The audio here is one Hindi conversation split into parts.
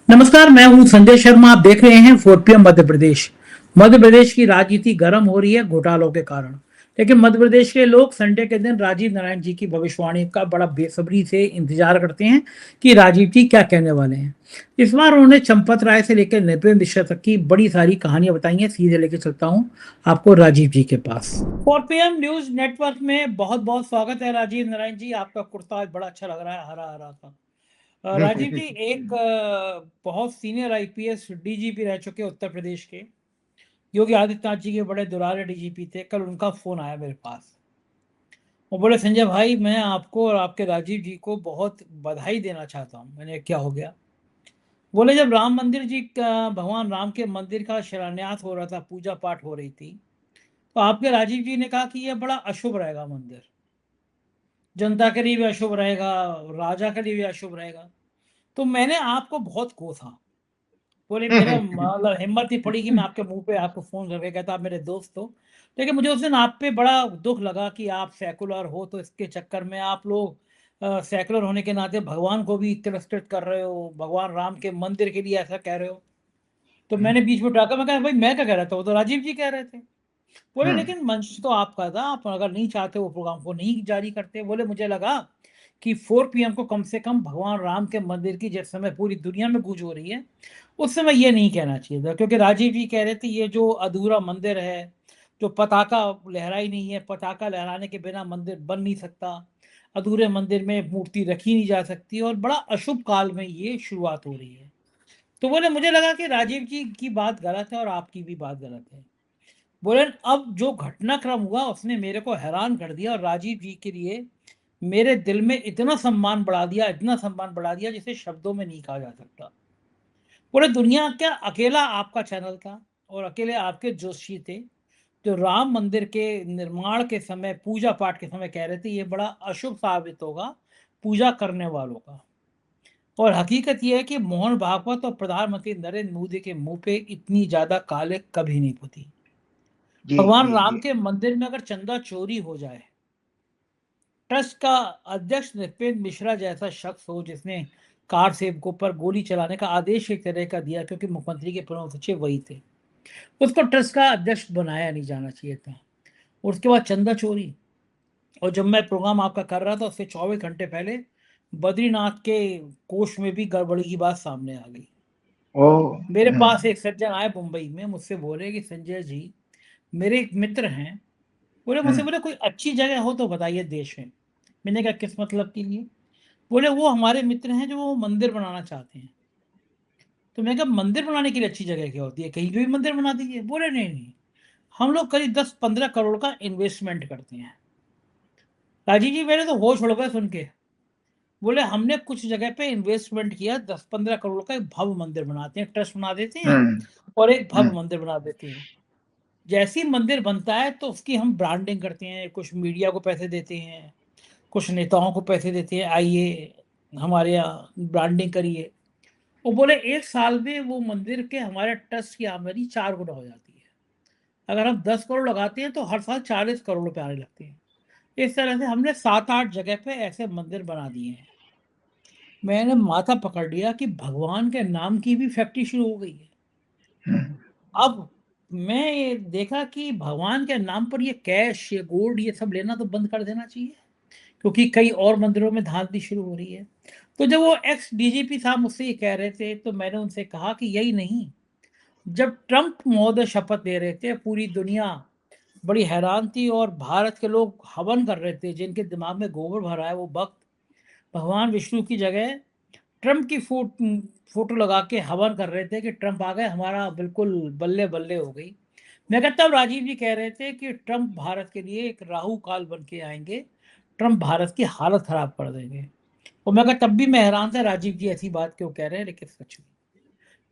नमस्कार, मैं हूं संजय शर्मा। आप देख रहे हैं 4 PM मध्य प्रदेश। मध्य प्रदेश की राजनीति गर्म हो रही है घोटालों के कारण। लेकिन मध्य प्रदेश के लोग संडे के दिन राजीव नारायण जी की भविष्यवाणी का बड़ा बेसब्री से इंतजार करते हैं कि राजीव जी क्या कहने वाले हैं। इस बार उन्होंने चंपत राय से लेकर नृपेंद्र मिश्रा तक की बड़ी सारी कहानियां बताई हैं। सीधे लेके चलता हूं आपको राजीव जी के पास। 4 PM न्यूज नेटवर्क में बहुत बहुत स्वागत है राजीव नारायण जी। आपका कुर्ता आज बड़ा अच्छा लग रहा है, हरा हरा सा। राजीव जी, एक बहुत सीनियर आईपीएस डीजीपी रह चुके उत्तर प्रदेश के, योगी आदित्यनाथ जी के बड़े दुलारे डीजीपी थे। कल उनका फोन आया मेरे पास। वो बोले, संजय भाई, मैं आपको और आपके राजीव जी को बहुत बधाई देना चाहता हूँ। मैंने, क्या हो गया? बोले, जब राम मंदिर जी का, भगवान राम के मंदिर का शिलान्यास हो रहा था, पूजा पाठ हो रही थी, तो आपके राजीव जी ने कहा कि यह बड़ा अशुभ रहेगा मंदिर, जनता के लिए भी अशुभ रहेगा, राजा के लिए भी अशुभ रहेगा। तो मैंने आपको बहुत कोसा। बोले, मेरा मतलब हिम्मत ही पड़ी कि मैं आपके मुंह पे आपको फोन करके कहता, आप मेरे दोस्त हो। लेकिन मुझे उस दिन आप पे बड़ा दुख लगा कि आप सेकुलर हो, तो इसके चक्कर में आप लोग सेकुलर होने के नाते भगवान को भी तिरस्कृत कर रहे हो, भगवान राम के मंदिर के लिए ऐसा कह रहे हो। तो मैंने बीच में टाका, मैं कहा, भाई मैं क्या कह रहा था, वो तो राजीव जी कह रहे थे। बोले, लेकिन मंच तो आपका था, आप अगर नहीं चाहते वो प्रोग्राम को नहीं जारी करते। बोले, मुझे लगा कि 4 PM को कम से कम भगवान राम के मंदिर की जिस समय पूरी दुनिया में गूंज हो रही है, उस समय ये नहीं कहना चाहिए था। क्योंकि राजीव जी कह रहे थे ये जो अधूरा मंदिर है, जो पताका लहराई नहीं है, पताका लहराने के बिना मंदिर बन नहीं सकता, अधूरे मंदिर में मूर्ति रखी नहीं जा सकती, और बड़ा अशुभ काल में ये शुरुआत हो रही है। तो बोले, मुझे लगा कि राजीव जी की बात गलत है और आपकी भी बात गलत है। बोले, अब जो घटनाक्रम हुआ उसने मेरे को हैरान कर दिया, और राजीव जी के लिए मेरे दिल में इतना सम्मान बढ़ा दिया, इतना सम्मान बढ़ा दिया, जिसे शब्दों में नहीं कहा जा सकता। बोले, दुनिया क्या अकेला आपका चैनल था और अकेले आपके जोशी थे जो राम मंदिर के निर्माण के समय, पूजा पाठ के समय कह रहे थे ये बड़ा अशुभ साबित होगा पूजा करने वालों का। और हकीकत यह है कि मोहन भागवत और प्रधानमंत्री नरेंद्र मोदी के मुंह पे इतनी ज्यादा काले कभी नहीं पुती। जी, भगवान जी, राम जी। के मंदिर में अगर चंदा चोरी हो जाए, ट्रस्ट का अध्यक्ष नृपेंद्र मिश्रा जैसा शख्स हो जिसने कार सेवकों पर गोली चलाने का आदेश एक तरह का दिया, क्योंकि मुख्यमंत्री के प्रमुख सचिव वही थे, उसको ट्रस्ट का अध्यक्ष बनाया नहीं जाना चाहिए था। उसके बाद चंदा चोरी। और जब मैं प्रोग्राम आपका कर रहा था उससे 24 घंटे पहले बद्रीनाथ के कोष में भी गड़बड़ी की बात सामने आ गई। ओह! मेरे पास एक सज्जन आए मुंबई में, मुझसे बोले कि संजय जी, मेरे एक मित्र हैं। बोले, हुँ, मुझसे बोले, कोई अच्छी जगह हो तो बताइए देश में। मैंने कहा, किस मतलब के लिए? बोले, वो हमारे मित्र हैं जो वो मंदिर बनाना चाहते हैं। तो मैं कहा, मंदिर बनाने के लिए अच्छी जगह क्या होती है, कहीं पे भी मंदिर बना दीजिए। बोले, नहीं नहीं, हम लोग करीब 10-15 करोड़ का इन्वेस्टमेंट करते हैं। राजीव जी, मेरे तो होश उड़ गए सुन के। बोले, हमने कुछ जगह पे इन्वेस्टमेंट किया, 10-15 करोड़ का एक भव्य मंदिर बनाते हैं, ट्रस्ट बना देते हैं हुँ, और एक हुँ, भव्य मंदिर बना देते हैं। जैसे ही मंदिर बनता है तो उसकी हम ब्रांडिंग करते हैं, कुछ मीडिया को पैसे देते हैं, कुछ नेताओं को पैसे देते हैं, आइए हमारे यहाँ ब्रांडिंग करिए। वो बोले, 1 साल में वो मंदिर के हमारे ट्रस्ट की आमदनी 4 गुना हो जाती है। अगर हम 10 करोड़ लगाते हैं तो हर साल 40 करोड़ रुपए आने लगते हैं। इस तरह से हमने 7-8 जगह पे ऐसे मंदिर बना दिए हैं। मैंने माथा पकड़ लिया कि भगवान के नाम की भी फैक्ट्री शुरू हो गई है। हुँ। अब मैं ये देखा कि भगवान के नाम पर ये कैश, ये गोल्ड, ये सब लेना तो बंद कर देना चाहिए, क्योंकि कई और मंदिरों में धांधली शुरू हो रही है। तो जब वो एक्स डीजीपी साहब मुझसे ये कह रहे थे तो मैंने उनसे कहा कि यही नहीं, जब ट्रंप महोदय शपथ ले रहे थे पूरी दुनिया बड़ी हैरान थी, और भारत के लोग हवन कर रहे थे, जिनके दिमाग में गोबर भरा है वो भक्त भगवान विष्णु की जगह ट्रंप की फोटो लगा के हवन कर रहे थे कि ट्रंप आ गए, हमारा बिल्कुल बल्ले बल्ले हो गई। मैं कहता हूँ, राजीव जी कह रहे थे कि ट्रंप भारत के लिए एक राहु काल बन के आएंगे, ट्रंप भारत की हालत खराब कर देंगे। और मैं तब भी मैं हैरान था राजीव जी ऐसी बात क्यों कह रहे हैं। लेकिन सच में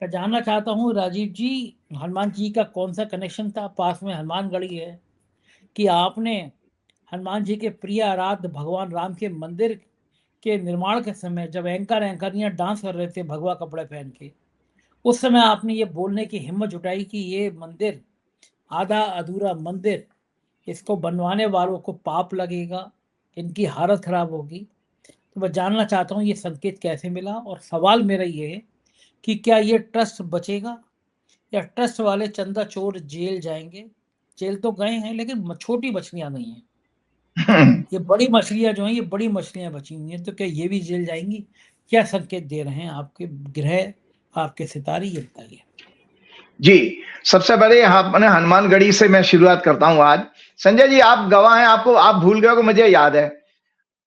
मैं जानना चाहता हूँ राजीव जी, हनुमान जी का कौन सा कनेक्शन था? पास में हनुमानगढ़ी है कि आपने हनुमान जी के प्रिय आराध्य भगवान राम के मंदिर के निर्माण के समय, जब एंकर एंकरियां डांस कर रहे थे भगवा कपड़े पहन के, उस समय आपने ये बोलने की हिम्मत जुटाई कि ये मंदिर आधा अधूरा मंदिर, इसको बनवाने वालों को पाप लगेगा, इनकी हालत खराब होगी। तो मैं जानना चाहता हूँ ये संकेत कैसे मिला, और सवाल मेरा ये है कि क्या ये ट्रस्ट बचेगा या ट्रस्ट वाले चंदा चोर जेल जाएंगे। जेल तो गए हैं लेकिन छोटी मछलियां नहीं हैं, ये बड़ी मछलियां जो हैं, ये बड़ी मछलियां बची हुई हैं, तो क्या ये भी जेल जाएंगी। क्या संकेत दे रहे हैं आपके ग्रह, आपके सितारे, ये बताइए। जी, सबसे पहले आपने हनुमानगढ़ी से मैं शुरुआत करता हूँ आज। संजय जी, आप गवाह हैं, आपको आप भूल गए हो, मुझे याद है।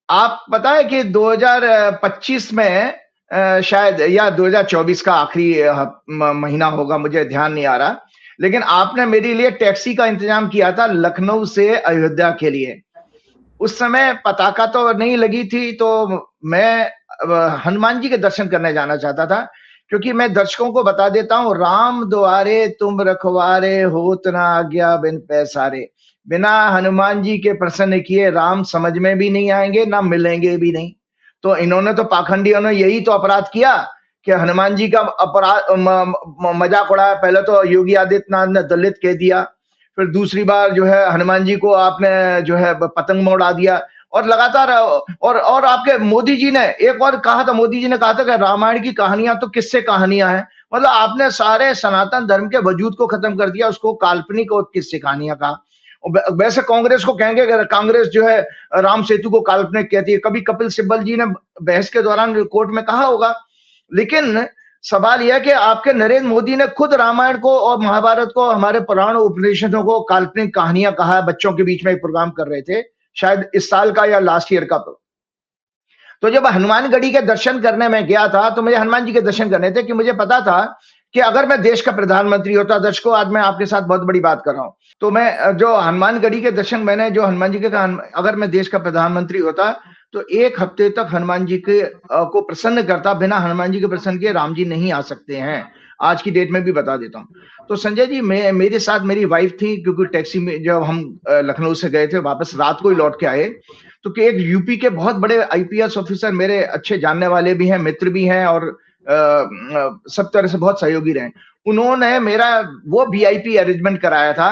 आप पता है कि 2025 में शायद या 2024 का आखिरी महीना होगा, मुझे ध्यान नहीं आ रहा, लेकिन आपने मेरे लिए टैक्सी का इंतजाम किया था लखनऊ से अयोध्या के लिए। उस समय पताका तो नहीं लगी थी, तो मैं हनुमान जी के दर्शन करने जाना चाहता था, क्योंकि मैं दर्शकों को बता देता हूँ, राम द्वारे तुम रखवारे, होत ना आज्ञा बिन पैसारे। बिना हनुमान जी के प्रसन्न किए राम समझ में भी नहीं आएंगे, ना मिलेंगे भी नहीं। तो इन्होंने तो, पाखंडियों ने यही तो अपराध किया कि हनुमान जी का अपराध मजाक उड़ाया। पहले तो योगी आदित्यनाथ ने दलित कह दिया, फिर दूसरी बार जो है हनुमान जी को आपने जो है पतंग में उड़ा दिया, और लगातार और आपके मोदी जी ने एक और कहा था, मोदी जी ने कहा था कि रामायण की कहानियां तो किससे कहानियां हैं। मतलब आपने सारे सनातन धर्म के वजूद को खत्म कर दिया, उसको काल्पनिक और किससे कहानियां कहा। वैसे कांग्रेस को कहेंगे कि कांग्रेस जो है राम सेतु को काल्पनिक कहती है, कभी कपिल सिब्बल जी ने बहस के दौरान कोर्ट में कहा होगा। लेकिन सवाल यह कि आपके नरेंद्र मोदी ने खुद रामायण को और महाभारत को, हमारे पुराण उपनिषदों को काल्पनिक कहानियां कहा है। बच्चों के बीच में एक प्रोग्राम कर रहे थे, शायद इस साल का या लास्ट ईयर का। तो जब हनुमानगढ़ी के दर्शन करने में गया था, तो मुझे हनुमान जी के दर्शन करने थे, कि मुझे पता था कि अगर मैं देश का प्रधानमंत्री होता, दर्शकों आज मैं आपके साथ बहुत बड़ी बात कर रहा हूं, तो मैं जो हनुमानगढ़ी के दर्शन, मैंने जो हनुमान जी के कहा, अगर मैं देश का प्रधानमंत्री होता तो 1 हफ्ते तक हनुमान जी के को प्रसन्न करता। बिना हनुमान जी के प्रसन्न किए राम जी नहीं आ सकते हैं, आज की डेट में भी बता देता हूं। तो संजय जी, मेरे साथ मेरी वाइफ थी, क्योंकि टैक्सी में जब हम लखनऊ से गए थे, वापस रात को ही लौट के आए, तो कि एक यूपी के बहुत बड़े आईपीएस ऑफिसर, मेरे अच्छे जानने वाले भी हैं, मित्र भी हैं, और सब तरह से बहुत सहयोगी रहे। उन्होंने मेरा वो वीआईपी अरेंजमेंट कराया था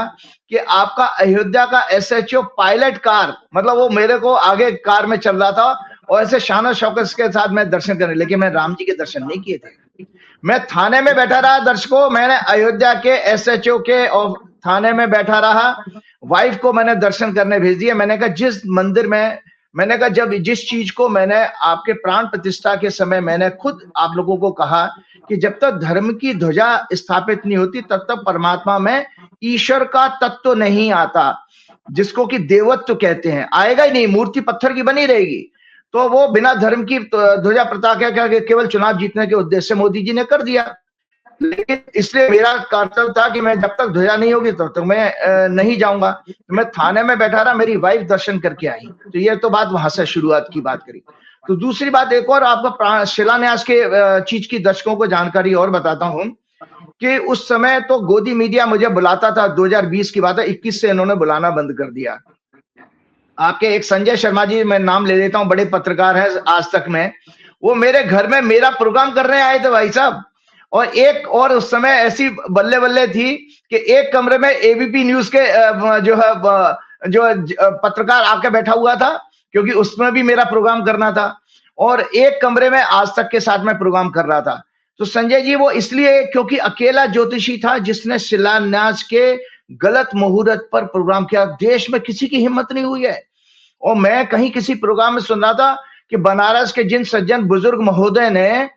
कि आपका अयोध्या का एसएचओ पायलट कार, मतलब वो मेरे को आगे कार में चल रहा था, और ऐसे शान शौकत के साथ मैं दर्शन करने, लेकिन मैं राम जी के दर्शन नहीं किए थे। मैं थाने में बैठा रहा, दर्शकों, मैंने अयोध्या के एसएचओ के और थाने में बैठा रहा। वाइफ को मैंने दर्शन करने भेज दिया। मैंने कहा जिस मंदिर में, मैंने कहा जब जिस चीज को मैंने आपके प्राण प्रतिष्ठा के समय मैंने खुद आप लोगों को कहा कि जब तक धर्म की ध्वजा स्थापित नहीं होती, तब तक परमात्मा में ईश्वर का तत्व नहीं आता, जिसको कि देवत्व कहते हैं, आएगा ही नहीं, मूर्ति पत्थर की बनी रहेगी। तो वो बिना धर्म की ध्वजा प्रताप क्या केवल चुनाव जीतने के उद्देश्य से मोदी जी ने कर दिया। लेकिन इसलिए मेरा कर्तव्य था कि मैं जब तक ध्वजा नहीं होगी तब तक मैं नहीं जाऊंगा। तो मैं थाने में बैठा रहा, मेरी वाइफ दर्शन करके आई। तो ये तो बात वहां से शुरुआत की बात करी। तो दूसरी बात, एक और आपका शिलान्यास के चीज की दर्शकों को जानकारी और बताता हूं कि उस समय तो गोदी मीडिया मुझे बुलाता था। 2020 की बात है, 21 से इन्होंने बुलाना बंद कर दिया। आपके एक संजय शर्मा जी, मैं नाम ले लेता हूं, बड़े पत्रकार हैं आज तक में, वो मेरे घर में मेरा प्रोग्राम करने आए थे भाई साहब। और एक और उस समय ऐसी बल्ले बल्ले थी कि एक कमरे में एबीपी न्यूज के जो है पत्रकार आके बैठा हुआ था, क्योंकि उसमें भी मेरा प्रोग्राम करना था, और एक कमरे में आज तक के साथ में प्रोग्राम कर रहा था। तो संजय जी वो इसलिए क्योंकि अकेला ज्योतिषी था जिसने शिलान्यास के गलत मुहूर्त पर प्रोग्राम किया। देश में किसी की हिम्मत नहीं हुई है। और मैं कहीं किसी प्रोग्राम में सुन रहा था कि बनारस के जिन सज्जन बुजुर्ग महोदय ने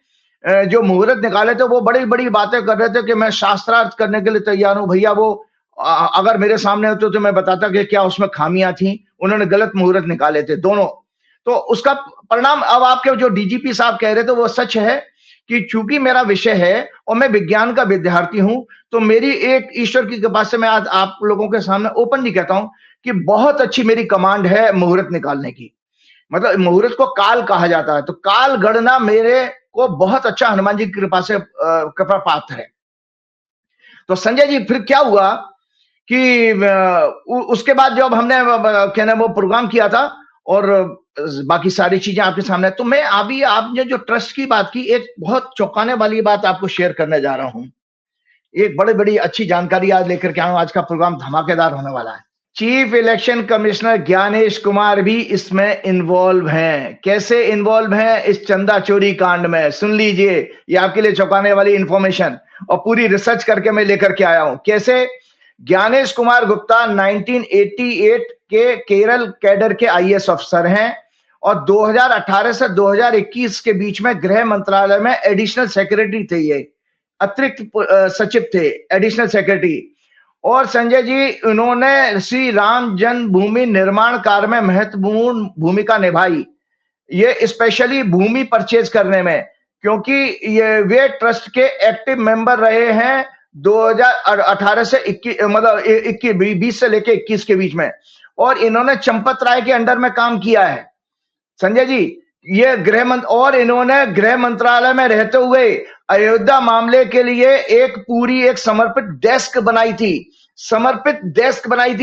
जो मुहूर्त निकाले थे, वो बड़ी बड़ी बातें कर रहे थे कि मैं शास्त्रार्थ करने के लिए तैयार हूं। भैया वो अगर मेरे सामने होते तो मैं बताता कि क्या उसमें खामियां थी। उन्होंने गलत मुहूर्त निकाले थे दोनों। तो उसका परिणाम अब आपके जो डीजीपी साहब कह रहे थे वो सच है कि चूंकि मेरा विषय है और मैं विज्ञान का विद्यार्थी हूं, तो मेरी एक ईश्वर की कृपा से मैं आज आप लोगों के सामने ओपनली कहता हूं कि बहुत अच्छी मेरी कमांड है मुहूर्त निकालने की। मतलब मुहूर्त को काल कहा जाता है, तो काल गणना मेरे को बहुत अच्छा हनुमान जी की कृपा से कृपा पात्र है। तो संजय जी फिर क्या हुआ कि उसके बाद जब हमने कहना वो प्रोग्राम किया था और बाकी सारी चीजें आपके सामने, तो मैं अभी आपने जो ट्रस्ट की बात की, एक बहुत चौंकाने वाली बात आपको शेयर करने जा रहा हूं। एक बड़ी बड़ी अच्छी जानकारी आज लेकर के आया हूं। आज का प्रोग्राम धमाकेदार होने वाला है। Chief election commissioner Gyanesh Kumar भी इसमें इन्वॉल्व हैं। कैसे इन्वॉल्व हैं इस चंदा चोरी कांड में, सुन लीजिए, ये आपके लिए चौंकाने वाली इंफॉर्मेशन और पूरी रिसर्च करके मैं लेकर के आया हूं। कैसे? ज्ञानेश कुमार गुप्ता 1988 के केरल कैडर के आईएएस अफसर हैं और 2018 से 2021 के बीच में गृह मंत्रालय में एडिशनल सेक्रेटरी थे, ये अतिरिक्त सचिव थे, एडिशनल सेक्रेटरी। और संजय जी, उन्होंने श्री राम जन्मभूमि निर्माण कार्य में महत्वपूर्ण भूमिका निभाई, ये स्पेशली भूमि परचेज करने में, क्योंकि ये वे ट्रस्ट के एक्टिव मेंबर रहे हैं 2018 से 21, मतलब 20 से लेके 21 के बीच में, और इन्होंने चंपत राय के अंडर में काम किया है संजय जी। ये और इन्होंने गृह मंत्रालय में रहते हुए अयोध्या मामले के लिए एक समर्पित डेस्क बनाई थी,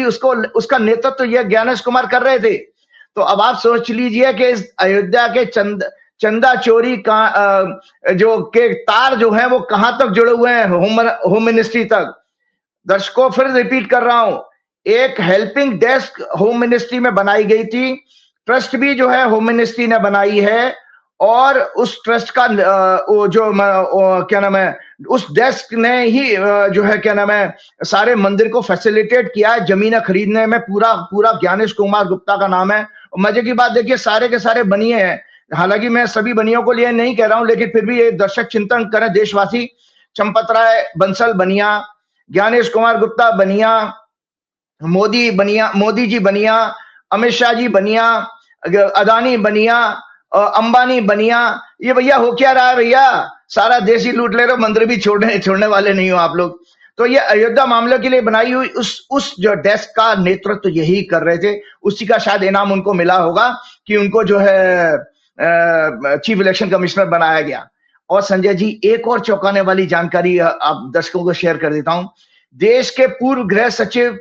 उसका नेतृत्व ये ज्ञानेश कुमार कर रहे थे। तो अब आप सोच लीजिए कि इस अयोध्या के चंदा चोरी का जो के तार जो है वो कहां तक जुड़े हुए हैं, होम मिनिस्ट्री तक। दर्शकों, फिर रिपीट कर रहा हूं, एक हेल्पिंग डेस्क होम मिनिस्ट्री में बनाई गई थी, ट्रस्ट भी जो है होम मिनिस्ट्री ने बनाई है, और उस ट्रस्ट का क्या नाम है, उस डेस्क ने ही जो है क्या नाम है सारे मंदिर को फैसिलिटेट किया है। जमीनें खरीदने में पूरा ज्ञानेश कुमार गुप्ता का नाम है। मजे की बात देखिए, सारे के सारे बनिए हैं, हालांकि मैं सभी बनियों को लिए नहीं कह रहा हूं, लेकिन फिर भी ये दर्शक चिंतन करें, देशवासी। चंपत राय बंसल बनिया, ज्ञानेश कुमार गुप्ता बनिया, मोदी जी बनिया, अमित शाह जी बनिया, अदानी बनिया, अंबानी बनिया। ये भैया हो क्या रहा है भैया, सारा देश ही लूट ले रहे हो, मंदिर भी छोड़ने वाले नहीं हो आप लोग। तो ये अयोध्या मामले के लिए बनाई हुई उस जो डेस्क का नेतृत्व यही कर रहे थे, उसी का शायद इनाम उनको मिला होगा कि उनको जो है चीफ इलेक्शन कमिश्नर बनाया गया। और संजय जी, एक और चौंकाने वाली जानकारी आप दर्शकों को शेयर कर देता हूं। देश के पूर्व गृह सचिव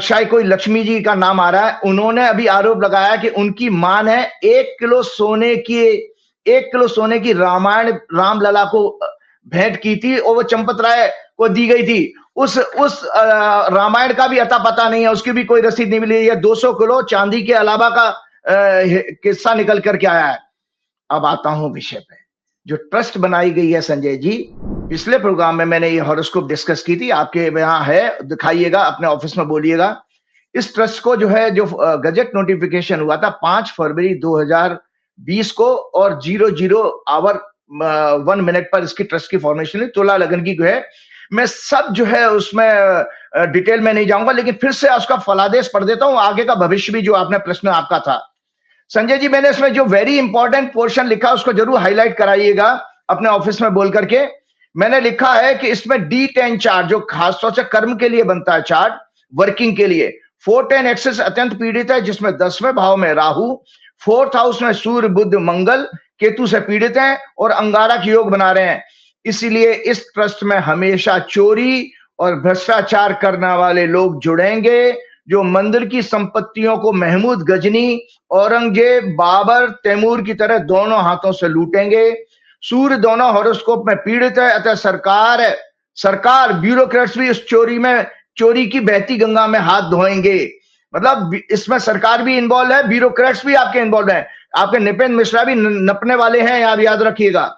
शायद कोई लक्ष्मी जी का नाम आ रहा है, उन्होंने अभी आरोप लगाया कि उनकी मां ने 1 किलो सोने की रामायण रामलला को भेंट की थी और वो चंपत राय को दी गई थी। उस रामायण का भी अता पता नहीं है, उसकी भी कोई रसीद नहीं मिली है। 200 किलो चांदी के अलावा का किस्सा निकल करके आया है। अब आता हूं विषय पे, जो ट्रस्ट बनाई गई है संजय जी, पिछले प्रोग्राम में मैंने ये हॉरोस्कोप डिस्कस की थी, आपके यहाँ है, दिखाइएगा, अपने ऑफिस में बोलिएगा। इस ट्रस्ट को जो है, जो गजट नोटिफिकेशन हुआ था 5 फरवरी 2020 को, और 00 आवर 1 मिनट पर इसकी ट्रस्ट की फॉर्मेशन हुई, तुला लगन की जो है। मैं सब जो है उसमें डिटेल में नहीं जाऊंगा, लेकिन फिर से उसका फलादेश पढ़ देता हूं, आगे का भविष्य भी जो आपने प्रश्न आपका था संजय जी। मैंने इसमें जो वेरी इंपॉर्टेंट पोर्शन लिखा उसको जरूर हाईलाइट कराइएगा अपने ऑफिस में बोल करके। मैंने लिखा है कि इसमें D10 चार्ट, जो खासतौर से कर्म के लिए बनता है चार्ट, वर्किंग के लिए, 410 एक्सेस अत्यंत पीड़ित है, जिसमें 10वें भाव में राहु, 4th हाउस में सूर्य बुध मंगल केतु से पीड़ित हैं और अंगारक योग बना रहे हैं। इसीलिए इस ट्रस्ट में हमेशा चोरी और भ्रष्टाचार करने वाले लोग जुड़ेंगे, जो मंदिर की संपत्तियों को महमूद गजनी, औरंगजेब, बाबर, तैमूर की तरह दोनों हाथों से लूटेंगे। सूर्य दोनों हॉरोस्कोप में पीड़ित है, अतः सरकार ब्यूरोक्रेट्स भी उस चोरी की बहती गंगा में हाथ धोएंगे। मतलब इसमें सरकार भी इन्वॉल्व है, ब्यूरोक्रेट्स भी आपके इन्वॉल्व है, आपके नृपेंद्र मिश्रा भी नपने वाले हैं, आप याद रखिएगा।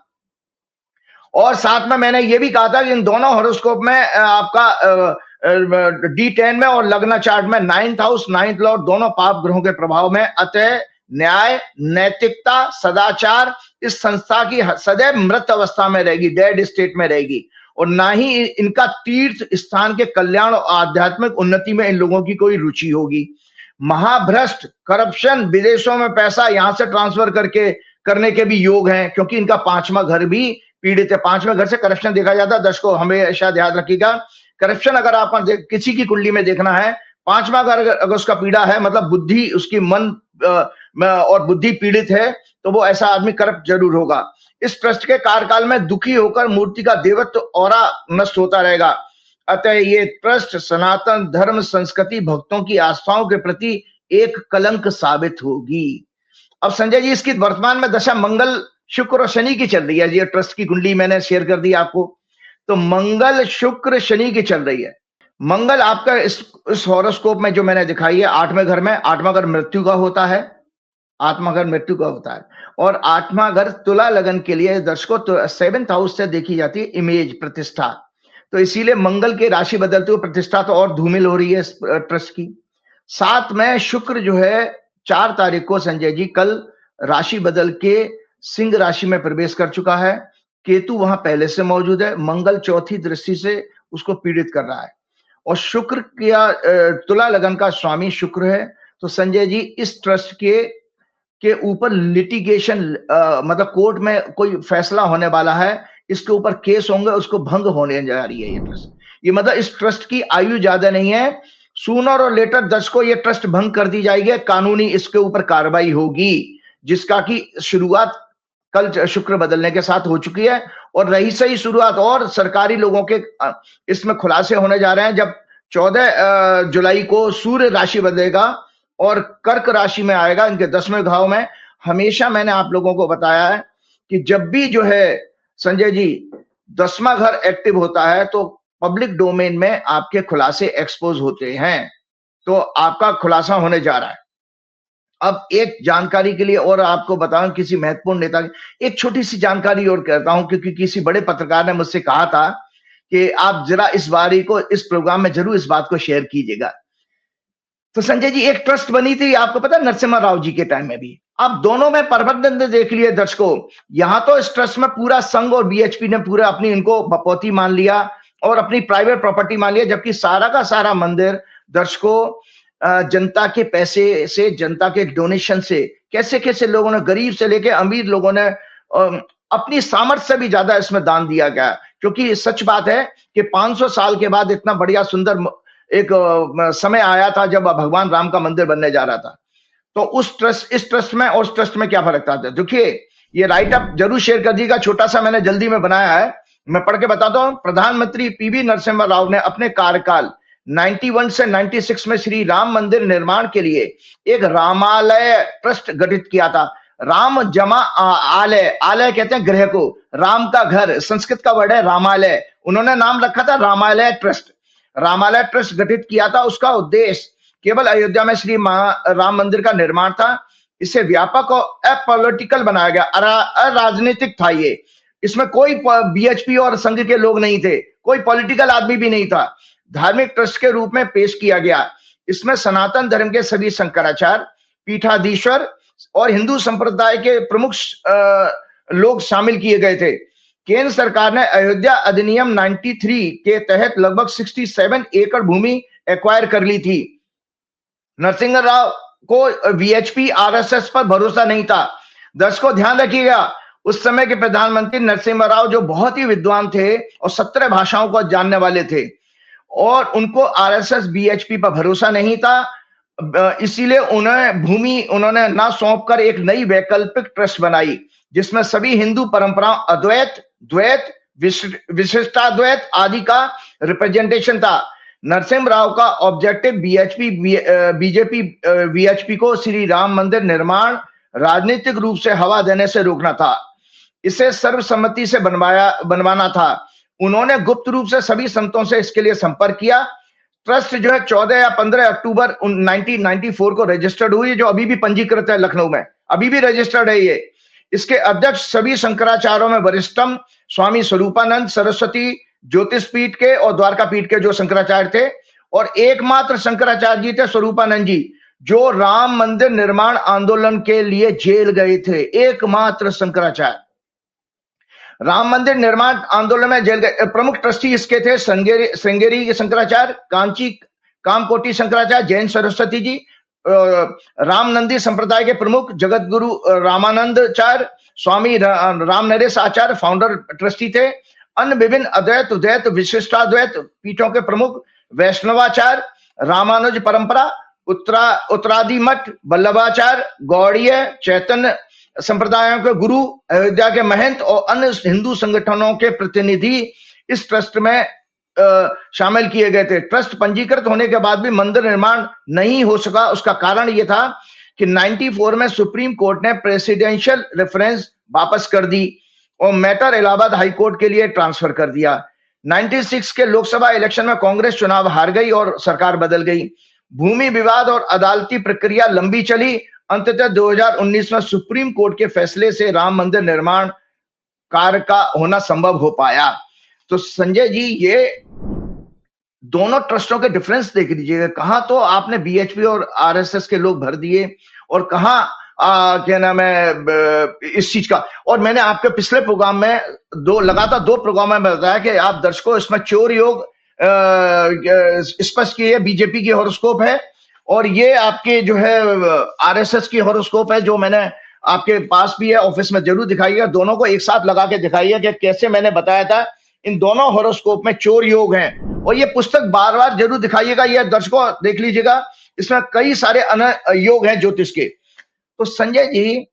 और साथ में मैंने ये भी कहा था कि इन दोनों हॉरोस्कोप में आपका D10 में और लग्न चार्ट में 9th हाउस 9th लॉर्ड दोनों पाप ग्रहों के प्रभाव में, अतः न्याय, नैतिकता, सदाचार इस संस्था की सदैव मृत अवस्था में रहेगी, डेड स्टेट में रहेगी, और ना ही इनका तीर्थ स्थान के कल्याण और आध्यात्मिक उन्नति में इन लोगों की कोई रुचि होगी। महाभ्रष्ट, करप्शन, विदेशों में पैसा यहां से ट्रांसफर करने के भी योग हैं, क्योंकि इनका 5वां घर भी पीड़ित है। 5वें घर से करप्शन देखा जाता है। दर्शकों हमेशा ध्यान रखिएगा, करप्शन अगर आप किसी की कुंडली में देखना है, 5वां घर अगर उसका पीड़ा है, मतलब बुद्धि, उसकी मन और बुद्धि पीड़ित है, तो वो ऐसा आदमी करप्ट जरूर होगा। इस ट्रस्ट के कार्यकाल में दुखी होकर मूर्ति का देवत्व औरा नष्ट होता रहेगा। अतः ये ट्रस्ट सनातन धर्म, संस्कृति, भक्तों की आस्थाओं के प्रति एक कलंक साबित होगी। अब संजय जी, इसकी वर्तमान में दशा मंगल, शुक्र और शनि की चल रही है। ये ट्रस्ट की कुंडली मैंने शेयर कर दी आपको। तो मंगल, शुक्र, शनि की चल रही है। मंगल आपका इस हॉरोस्कोप में जो मैंने दिखाई है 8वें घर में, 8वां घर मृत्यु का होता है, 8वां घर मृत्यु का होता है। और 8वां घर तुला लगन के लिए दर्शकों तो 7th हाउस से देखी जाती है इमेज, प्रतिष्ठा। तो इसीलिए मंगल की राशि बदलते हुए प्रतिष्ठा तो और धूमिल हो रही है इस ट्रस्ट की। साथ में शुक्र जो है 4 तारीख को संजय जी कल राशि बदल के सिंह राशि में प्रवेश कर चुका है। केतु वहां पहले से मौजूद है, मंगल चौथी दृष्टि से उसको पीड़ित कर रहा है और शुक्र का तुला लगन का स्वामी शुक्र है। तो संजय जी इस ट्रस्ट के ऊपर लिटिगेशन मतलब कोर्ट में कोई फैसला होने वाला है, इसके ऊपर केस होंगे, उसको भंग होने जा रही है ये ट्रस्ट। ये मतलब इस ट्रस्ट की आयु ज्यादा नहीं है, सूनर और लेटर दर्शकों ये ट्रस्ट भंग कर दी जाएगी, कानूनी इसके ऊपर कार्रवाई होगी, जिसका की शुरुआत कल शुक्र बदलने के साथ हो चुकी है। और रही सही शुरुआत और सरकारी लोगों के इसमें खुलासे होने जा रहे हैं जब 14 जुलाई को सूर्य राशि बदलेगा और कर्क राशि में आएगा, इनके 10वें घाव में। हमेशा मैंने आप लोगों को बताया है कि जब भी जो है संजय जी 10वां घर एक्टिव होता है तो पब्लिक डोमेन में आपके खुलासे एक्सपोज होते हैं, तो आपका खुलासा होने जा रहा है। अब एक जानकारी के लिए और आपको बताऊं, किसी महत्वपूर्ण नेता की एक छोटी सी जानकारी और कहता हूं, क्योंकि किसी बड़े पत्रकार ने मुझसे कहा था कि आप जरा इस बारी को इस प्रोग्राम में जरूर इस बात को शेयर कीजिएगा। तो संजय जी एक ट्रस्ट बनी थी, आपको पता है नरसिम्हा राव जी के टाइम में भी। आप दोनों में प्रबंधन देख लिए दर्शकों, यहां तो इस ट्रस्ट में पूरा संघ और बीएचपी ने पूरा अपनी इनको बपौती मान लिया और अपनी प्राइवेट प्रॉपर्टी मान लिया, जबकि सारा का सारा मंदिर दर्शकों जनता के पैसे से, जनता के डोनेशन से, कैसे कैसे लोगों ने, गरीब से लेके अमीर लोगों ने अपनी सामर्थ्य से भी ज्यादा इसमें दान दिया गया। क्योंकि सच बात है कि 500 साल के बाद इतना बढ़िया सुंदर एक समय आया था जब भगवान राम का मंदिर बनने जा रहा था। तो इस ट्रस्ट में और उस ट्रस्ट में क्या फर्क था? देखिए ये राइट अप जरूर शेयर कर दीजिएगा, छोटा सा मैंने जल्दी में बनाया है, मैं पढ़ के बताता हूं। प्रधानमंत्री पीवी नरसिम्हा राव ने अपने कार्यकाल 91 से 96 में श्री राम मंदिर निर्माण के लिए एक रामालय ट्रस्ट गठित किया था। राम जमा आलय, आलय कहते हैं गृह को, राम का घर, संस्कृत का वर्ड है रामालय, उन्होंने नाम रखा था रामालय ट्रस्ट। रामालय ट्रस्ट गठित किया था, उसका उद्देश्य केवल अयोध्या में श्री राम मंदिर का निर्माण था। इसे व्यापक और अपॉलिटिकल बनाया गया, अराजनीतिक था ये। इसमें कोई बीएचपी और संघ के लोग नहीं थे, कोई पॉलिटिकल आदमी भी नहीं था, धार्मिक ट्रस्ट के रूप में पेश किया गया। इसमें सनातन धर्म के सभी शंकराचार्य, पीठाधीश्वर और हिंदू संप्रदाय के प्रमुख लोग शामिल किए गए थे। केंद्र सरकार ने अयोध्या अधिनियम 93 के तहत लगभग 67 एकड़ भूमि एक्वायर कर ली थी। नरसिम्हा राव को वीएचपी आरएसएस पर भरोसा नहीं था। दर्शकों ध्यान रखिएगा, उस समय के प्रधानमंत्री नरसिम्हा राव जो बहुत ही विद्वान थे और 17 भाषाओं को जानने वाले थे, और उनको आरएसएस बीएचपी पर भरोसा नहीं था। इसीलिए उन्होंने ना सौंप कर एक नई वैकल्पिक ट्रस्ट बनाई, जिसमें सभी हिंदू परंपराओं अद्वैत, द्वैत, विशिष्टाद्वैत आदि का रिप्रेजेंटेशन था। नरसिम्हा राव का ऑब्जेक्टिव बीजेपी वीएचपी को श्री राम मंदिर निर्माण राजनीतिक रूप से हवा देने से रोकना था। इसे सर्वसम्मति से बनवाना था। उन्होंने गुप्त रूप से सभी संतों से इसके लिए संपर्क किया। ट्रस्ट जो है 14 या 15 अक्टूबर 1994 को रजिस्टर्ड हुई, जो अभी भी पंजीकृत है लखनऊ में, अभी भी रजिस्टर्ड है ये। इसके अध्यक्ष सभी शंकराचार्यों में वरिष्ठम स्वामी स्वरूपानंद सरस्वती ज्योतिष पीठ के और द्वारका पीठ के जो शंकराचार्य थे, और एकमात्र शंकराचार्य जी थे स्वरूपानंद जी, जो राम मंदिर निर्माण आंदोलन के लिए जेल गए थे। एकमात्र शंकराचार्य राम मंदिर निर्माण आंदोलन में जेल गए। प्रमुख ट्रस्टी इसके थे श्रृंगेरी के शंकराचार्य, कांची कामकोटी शंकराचार्य, जैन सरस्वती जी, रामनंदी संप्रदाय के प्रमुख जगत गुरु रामानंदाचार्य, स्वामी राम नरेश आचार्य फाउंडर ट्रस्टी थे। अन्य विभिन्न अद्वैत, उद्वैत, विशिष्टाद्वैत पीठों के प्रमुख वैष्णवाचार्य, रामानुज परंपरा, उत्तरादि मठ, वल्लभाचार्य, गौड़ीय, चैतन्य संप्रदायों के गुरु, अयोध्या के महंत और अन्य हिंदू संगठनों के प्रतिनिधि इस ट्रस्ट में शामिल किए गए थे। ट्रस्ट पंजीकृत होने के बाद भी मंदिर निर्माण नहीं हो सका। उसका कारण यह था कि 94 में सुप्रीम कोर्ट ने प्रेसिडेंशियल रेफरेंस वापस कर दी और मैटर इलाहाबाद हाई कोर्ट के लिए ट्रांसफर कर दिया। 96 के लोकसभा इलेक्शन में कांग्रेस चुनाव हार गई और सरकार बदल गई। भूमि विवाद और अदालती प्रक्रिया लंबी चली। अंततः 2019 में सुप्रीम कोर्ट के फैसले से राम मंदिर निर्माण कार्य का होना संभव हो पाया। तो संजय जी, ये दोनों ट्रस्टों के डिफरेंस देख लीजिएगा। कहां तो आपने बीएचपी और आरएसएस के लोग भर दिए और कहां क्या नाम है इस चीज का। और मैंने आपके पिछले प्रोग्राम में लगातार दो प्रोग्राम में बताया कि आप दर्शकों इसमें चोर योग स्पष्ट किए बीजेपी की हॉरोस्कोप है और ये आपके जो है आरएसएस की हॉरोस्कोप है, जो मैंने आपके पास भी है, ऑफिस में जरूर दिखाइएगा। दोनों को एक साथ लगा के दिखाइए कि कैसे मैंने बताया था इन दोनों हॉरोस्कोप में चोर योग हैं। और ये पुस्तक बार बार जरूर दिखाइएगा, ये दर्शकों देख लीजिएगा, इसमें कई सारे योग हैं ज्योतिष के। तो संजय जी,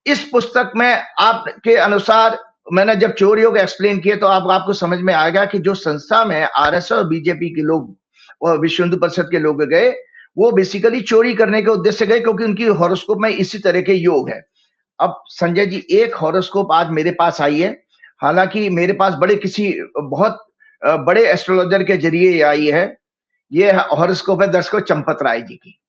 इस पुस्तक में आपके अनुसार मैंने जब चोर योग एक्सप्लेन किए तो आपको समझ में आएगा कि जो संस्था में आरएसएस और बीजेपी के लोग और विश्व हिंदू परिषद के लोग गए, वो बेसिकली चोरी करने के उद्देश्य से गए, क्योंकि उनकी हॉरोस्कोप में इसी तरह के योग है। अब संजय जी, एक हॉरोस्कोप आज मेरे पास आई है, हालांकि मेरे पास बहुत बड़े एस्ट्रोलॉजर के जरिए आई है। ये हॉरोस्कोप है दर्शकों चंपत राय जी की।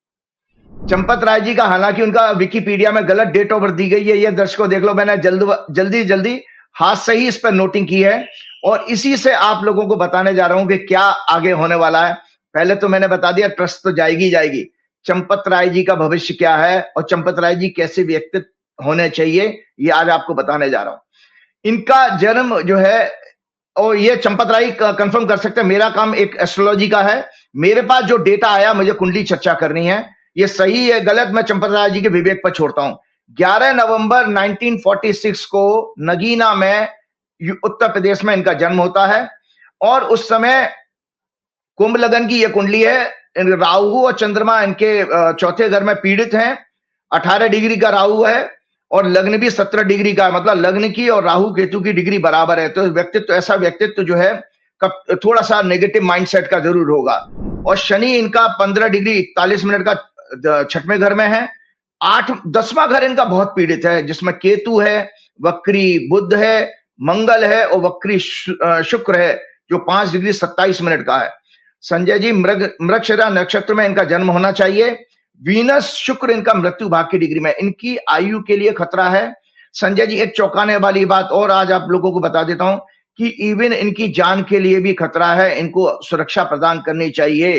चंपत राय जी का हालांकि उनका विकिपीडिया में गलत डेट ऑफ बर्थ दी गई है, ये दर्शकों देख लो, मैंने जल्दी हाथ से ही इस पर नोटिंग की है और इसी से आप लोगों को बताने जा रहा हूं कि क्या आगे होने वाला है। पहले तो मैंने बता दिया ट्रस्ट तो जाएगी। चंपत राय जी का भविष्य क्या है और चंपत राय जी कैसे व्यक्तित्व होने चाहिए, ये आज आपको बताने जा रहा हूं। इनका जन्म जो है, और ये चंपत राय कंफर्म कर सकते हैं, मेरा काम एक एस्ट्रोलॉजी का है। मेरे पास जो डेटा आया, मुझे कुंडली चर्चा करनी है, ये सही है गलत मैं चंपत राय जी के विवेक पर छोड़ता हूं। 11 नवंबर 1946 को नगीना में उत्तर प्रदेश में इनका जन्म होता है और उस समय कुंभ लगन की यह कुंडली है। राहु और चंद्रमा इनके चौथे घर में पीड़ित हैं। 18 डिग्री का राहु है और लग्न भी 17 डिग्री का है, मतलब लग्न की और राहु केतु की डिग्री बराबर है। तो व्यक्तित्व, ऐसा व्यक्तित्व जो है थोड़ा सा नेगेटिव माइंडसेट का जरूर होगा। और शनि इनका 15 डिग्री 41 मिनट का छठवें घर में है। 10वां घर इनका बहुत पीड़ित है, जिसमें केतु है, वक्री बुध है, मंगल है और वक्री शुक्र है, जो 5 डिग्री 27 मिनट का है। संजय जी, मृगशिरा नक्षत्र में इनका जन्म होना चाहिए। वीनस शुक्र इनका मृत्यु भाग की डिग्री में, इनकी आयु के लिए खतरा है। संजय जी, एक चौंकाने वाली बात और आज आप लोगों को बता देता हूं कि इवन इनकी जान के लिए भी खतरा है। इनको सुरक्षा प्रदान करनी चाहिए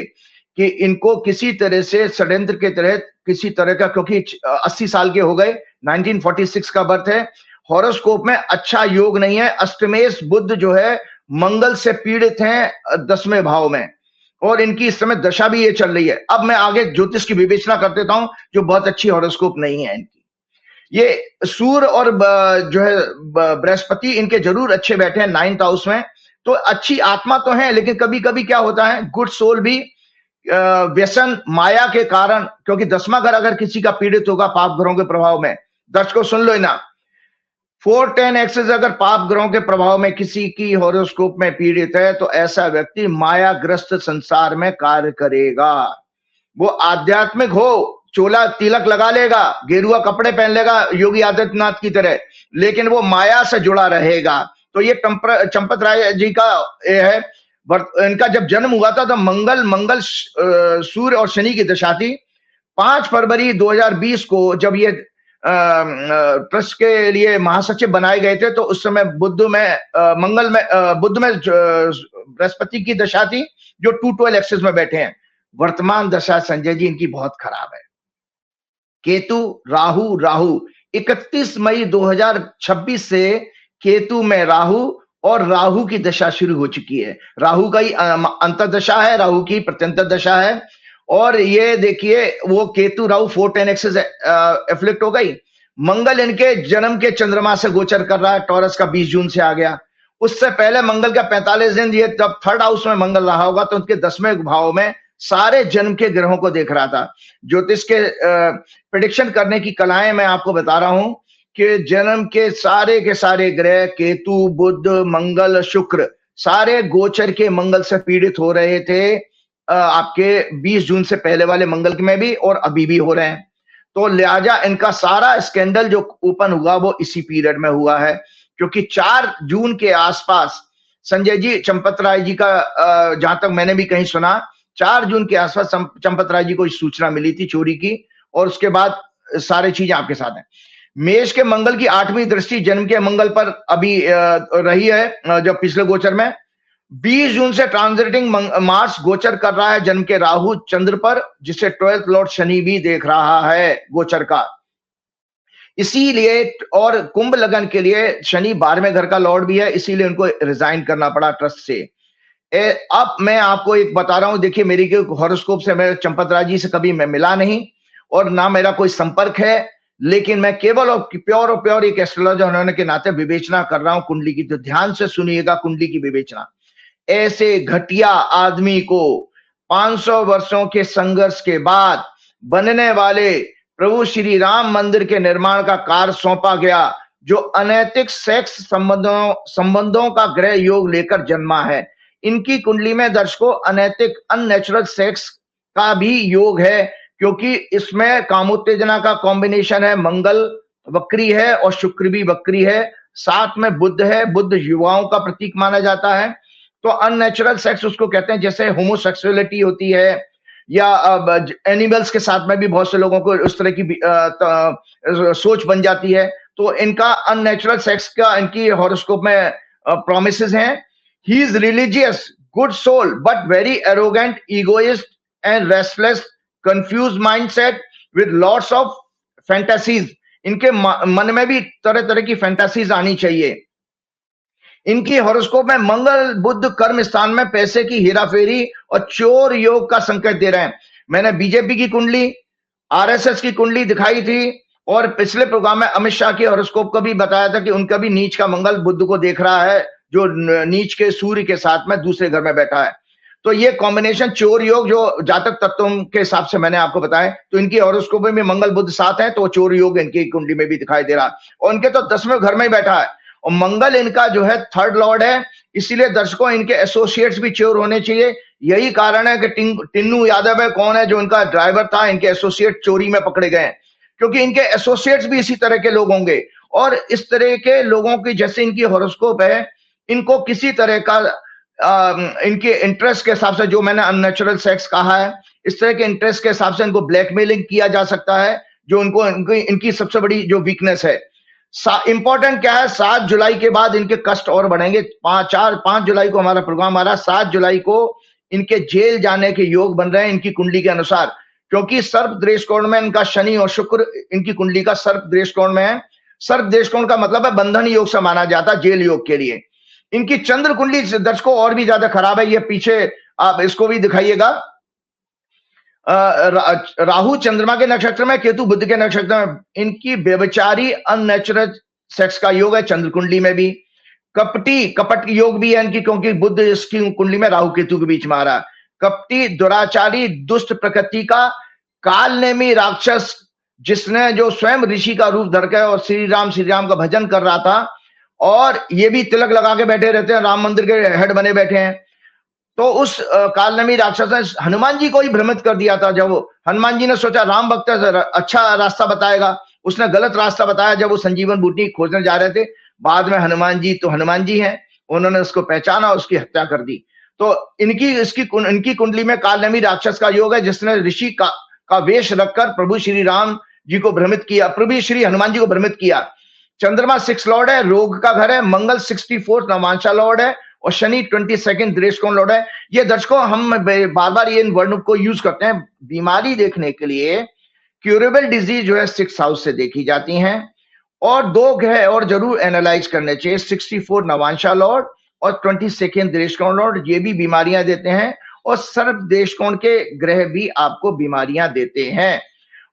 कि इनको किसी तरह से षड्यंत्र के तहत किसी तरह का, क्योंकि 80 साल के हो गए, 1946 का बर्थ है, हॉरोस्कोप में अच्छा योग नहीं है। अष्टमेश बुध जो है मंगल से पीड़ित हैं 10वें भाव में और इनकी इस समय दशा भी ये चल रही है। अब मैं आगे ज्योतिष की विवेचना कर देता हूं, जो बहुत अच्छी हॉरोस्कोप नहीं है इनकी। ये सूर्य और जो है बृहस्पति इनके जरूर अच्छे बैठे हैं 9th हाउस में, तो अच्छी आत्मा तो है, लेकिन कभी कभी क्या होता है, गुड सोल भी व्यसन माया के कारण, क्योंकि 10वां घर अगर किसी का पीड़ित होगा पाप ग्रहों के प्रभाव में, दर्शकों सुन लो ना, 410 एक्सेस अगर पाप ग्रहों के प्रभाव में किसी की हॉरोस्कोप में पीड़ित है तो ऐसा व्यक्ति मायाग्रस्त संसार में कार्य करेगा। वो आध्यात्मिक हो, चोला तिलक लगा लेगा, गेरुआ कपड़े पहन लेगा योगी आदित्यनाथ की तरह, लेकिन वो माया से जुड़ा रहेगा। तो ये चंपत राय जी का है। इनका जब जन्म हुआ था तो मंगल सूर्य और शनि की दशा थी। 5 फरवरी 2020 को जब ये ट्रस्ट के लिए महासचिव बनाए गए थे तो उस समय बुध में बृहस्पति की दशा थी, जो 212 एक्सेस में बैठे हैं। वर्तमान दशा संजय जी इनकी बहुत खराब है। केतु राहु 31 मई 2026 से केतु में राहु और राहु की दशा शुरू हो चुकी है। राहु का ही अंतर्दशा है, राहु की प्रत्यंतर दशा है। और ये देखिए वो केतु राहु 410 एक्सेस एफ्लिक्ट हो गई। मंगल इनके जन्म के चंद्रमा से गोचर कर रहा है, टॉरस का 20 जून से आ गया। उससे पहले मंगल का 45 दिन, ये तब 3rd हाउस में मंगल रहा होगा, तो उनके 10वें भाव में सारे जन्म के ग्रहों को देख रहा था। ज्योतिष के प्रेडिक्शन करने की कलाएं मैं आपको बता रहा हूं कि जन्म के सारे ग्रह केतु बुध मंगल शुक्र सारे गोचर के मंगल से पीड़ित हो रहे थे। आपके 20 जून से पहले वाले मंगल में भी और अभी भी हो रहे हैं। तो लिहाजा इनका सारा स्कैंडल जो ओपन हुआ वो इसी पीरियड में हुआ है, क्योंकि 4 जून के आसपास संजय जी, चंपत राय जी का जहां तक मैंने भी कहीं सुना, 4 जून के आसपास चंपत राय जी को सूचना मिली थी चोरी की, और उसके बाद सारी चीजें आपके साथ हैं। मेष के मंगल की 8वीं दृष्टि जन्म के मंगल पर अभी रही है, जब पिछले गोचर में 20 जून से ट्रांजिटिंग मार्स गोचर कर रहा है जन्म के राहु चंद्र पर, जिसे 12th लॉर्ड शनि भी देख रहा है गोचर का। इसीलिए, और कुंभ लगन के लिए शनि 12वें घर का लॉर्ड भी है, इसीलिए उनको रिजाइन करना पड़ा ट्रस्ट से। अब मैं आपको एक बता रहा हूं, देखिए मेरी हॉरोस्कोप से मैं चंपत राय जी से कभी मैं मिला नहीं और ना मेरा कोई संपर्क है, लेकिन मैं केवल और प्योर एक एस्ट्रोलॉजर होने के नाते विवेचना कर रहा हूं कुंडली की। तो ध्यान से सुनिएगा कुंडली की विवेचना। ऐसे घटिया आदमी को 500 वर्षों के संघर्ष के बाद बनने वाले प्रभु श्री राम मंदिर के निर्माण का कार्य सौंपा गया, जो अनैतिक सेक्स संबंधों का ग्रह योग लेकर जन्मा है। इनकी कुंडली में दर्शकों अनैतिक अननेचुरल सेक्स का भी योग है, क्योंकि इसमें कामोत्तेजना का कॉम्बिनेशन है। मंगल वक्री है और शुक्र भी वक्री है, साथ में बुध है। बुध युवाओं का प्रतीक माना जाता है। तो अननेचुरल सेक्स उसको कहते हैं, जैसे होमोसेक्सुअलिटी होती है, या एनिमल्स के साथ में भी बहुत से लोगों को उस तरह की सोच बन जाती है। तो इनका अननेचुरल सेक्स का इनकी हॉरोस्कोप में प्रोमिसेस हैं। He is religious, good soul, but very arrogant, egoist and restless, confuse mindset with lots of fantasies. इनके मन में भी तरह तरह की फैंटेसीज आनी चाहिए। इनकी हॉरोस्कोप में मंगल बुध कर्म स्थान में पैसे की हेराफेरी और चोर योग का संकेत दे रहे हैं। मैंने बीजेपी की कुंडली, आरएसएस की कुंडली दिखाई थी, और पिछले प्रोग्राम में अमित शाह की हॉरोस्कोप का भी बताया था कि उनका भी नीच का मंगल बुध को देख रहा है, जो नीच के सूर्य के साथ में दूसरे घर में बैठा है। तो ये कॉम्बिनेशन चोर योग, जो जातक तत्वों के हिसाब से मैंने आपको बताया, तो इनकी हॉरोस्कोप में मंगल बुध साथ है, तो चोर योग इनकी कुंडली में भी दिखाई दे रहा है। और इनके तो 10वें घर में ही बैठा है, और मंगल इनका जो है 3rd लॉर्ड है। इसीलिए दर्शकों इनके एसोसिएट्स भी चोर होने चाहिए। यही कारण है कि टिन्नू यादव है, कौन है जो इनका ड्राइवर था, इनके एसोसिएट चोरी में पकड़े गए, क्योंकि इनके एसोसिएट्स भी इसी तरह के लोग होंगे। और इस तरह के लोगों की जैसे इनकी हॉरोस्कोप है, इनको किसी तरह का इनके इंटरेस्ट के हिसाब से, जो मैंने अननेचुरल सेक्स कहा है, इस तरह के इंटरेस्ट के हिसाब से इनको ब्लैकमेलिंग किया जा सकता है, जो इनकी सबसे बड़ी जो वीकनेस है। इंपॉर्टेंट क्या है, 7 जुलाई के बाद इनके कष्ट और बढ़ेंगे। 5 जुलाई को हमारा प्रोग्राम आ रहा है, 7 जुलाई को इनके जेल जाने के योग बन रहे हैं इनकी कुंडली के अनुसार, क्योंकि सर्प दृष्टिकोण में इनका शनि और शुक्र इनकी कुंडली का सर्प दृष्टिकोण में है। सर्प दृष्टिकोण का मतलब है बंधन योग से माना जाता है, जेल योग के लिए। इनकी चंद्र कुंडली दर्शकों और भी ज्यादा खराब है। ये पीछे आप इसको भी दिखाइएगा। राहु चंद्रमा के नक्षत्र में, केतु बुध के नक्षत्र में। इनकी व्यभिचारी अननेचुरल सेक्स का योग है चंद्र कुंडली में भी। कपट योग भी है इनकी, क्योंकि बुध इसकी कुंडली में राहु केतु के बीच में आ रहा है। कपटी, दुराचारी, दुष्ट प्रकृति का कालनेमी राक्षस, जिसने जो स्वयं ऋषि का रूप धर के और श्री राम का भजन कर रहा था, और ये भी तिलक लगा के बैठे रहते हैं, राम मंदिर के हेड बने बैठे हैं। तो उस कालनेमी राक्षस ने हनुमान जी को ही भ्रमित कर दिया था। जब हनुमान जी ने सोचा राम भक्त अच्छा रास्ता बताएगा, उसने गलत रास्ता बताया। जब वो संजीवन बूटी खोजने जा रहे थे, बाद में हनुमान जी हैं, उन्होंने उसको पहचाना, उसकी हत्या कर दी। तो इनकी कुंडली में कालनेमी राक्षस का योग है, जिसने ऋषि का वेश रखकर प्रभु श्री राम जी को भ्रमित किया, प्रभु श्री हनुमान जी को भ्रमित किया। चंद्रमा 6 लॉर्ड है, रोग का घर है। मंगल 64 नवांशा लॉर्ड है, और शनि 22 दृष्टिकोण लॉर्ड है। ये दर्शकों हम बार बार ये वर्ड को यूज करते हैं बीमारी देखने के लिए। क्यूरेबल डिजीज जो है 6th हाउस से देखी जाती हैं, और 2 ग्रह और जरूर एनालाइज करने चाहिए, 64 नवांशा लॉर्ड और 22 दृष्टिकोण लॉर्ड। ये भी बीमारियां देते हैं, और सर्व दृष्टिकोण के ग्रह भी आपको बीमारियां देते हैं।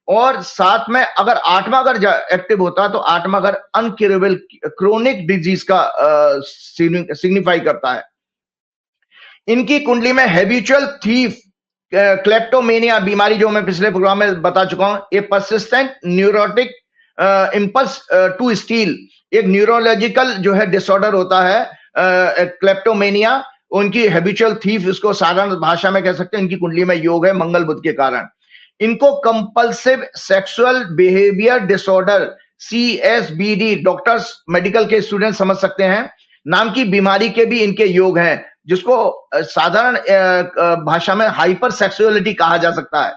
और साथ में अगर 8वां घर एक्टिव होता है, तो 8वां घर अनक्यूरेबल क्रोनिक डिजीज का सिग्निफाई करता है। इनकी कुंडली में हैबिचुअल थीफ, क्लेप्टोमेनिया बीमारी, जो मैं पिछले प्रोग्राम में बता चुका हूं, ये persistent neurotic impulse to steal, एक न्यूरोलॉजिकल जो है डिसऑर्डर होता है क्लेप्टोमेनिया। उनकी हैबिचुअल थीफ, इसको साधारण भाषा में कह सकते हैं। इनकी कुंडली में योग है मंगल बुध के कारण। इनको compulsive sexual behaviour disorder, CSBD, doctors medical के स्टूडेंट समझ सकते हैं, नाम की बीमारी के भी इनके योग हैं, जिसको साधारण भाषा में हाइपर सेक्सुअलिटी कहा जा सकता है।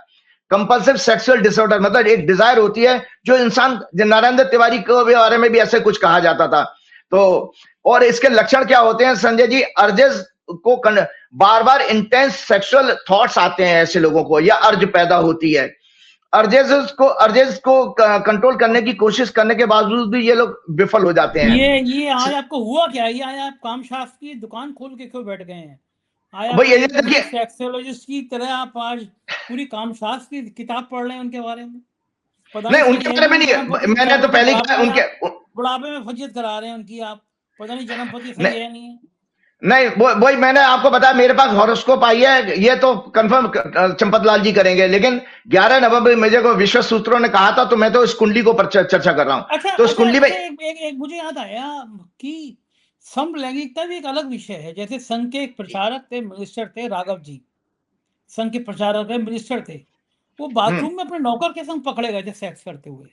कंपल्सिव सेक्सुअल डिसऑर्डर मतलब एक डिजायर होती है जो इंसान, नरेंद्र तिवारी के बारे में भी ऐसे कुछ कहा जाता था। तो और इसके लक्षण क्या होते हैं संजय जी? अर्जेस को बार बार इंटेंस सेक्सुअल थॉट्स आते हैं ऐसे लोगों को, या अर्ज पैदा होती है। अर्जेस को कंट्रोल करने की कोशिश करने के बावजूद भी ये लोग विफल हो जाते हैं। ये आज आपको हुआ क्या? ये आज आप कामशास्त्र की दुकान खोल के क्यों बैठ गए हैं? भाई ये देखिए, सेक्सोलॉजिस्ट की तरह आप आज पूरी कामशास्त्र की किताब पढ़ रहे हैं उनके बारे में। नहीं, उनके बारे में नहीं, मैंने तो पहले उनके बुढ़ापे में फजीयत करा रहे हैं उनकी आप, पता नहीं जन्मपति सही है नहीं है। नहीं, वही मैंने आपको बताया, मेरे पास हॉरोस्कोप आई है, ये तो कंफर्म चंपत लाल जी करेंगे, लेकिन 11 नवंबर मुझे को विश्व सूत्रों ने कहा था, तो मैं तो इस कुंडली को चर्चा कर रहा हूँ। अच्छा, तो इस कुंडली में एक मुझे याद आया कि समलैंगिकता भी एक अलग विषय है। जैसे संघ के एक प्रचारक थे, मिनिस्टर थे, राघव जी, संघ के प्रचारक है, मिनिस्टर थे। वो बाथरूम में अपने नौकर के संग पकड़े गए थे सेक्स करते हुए।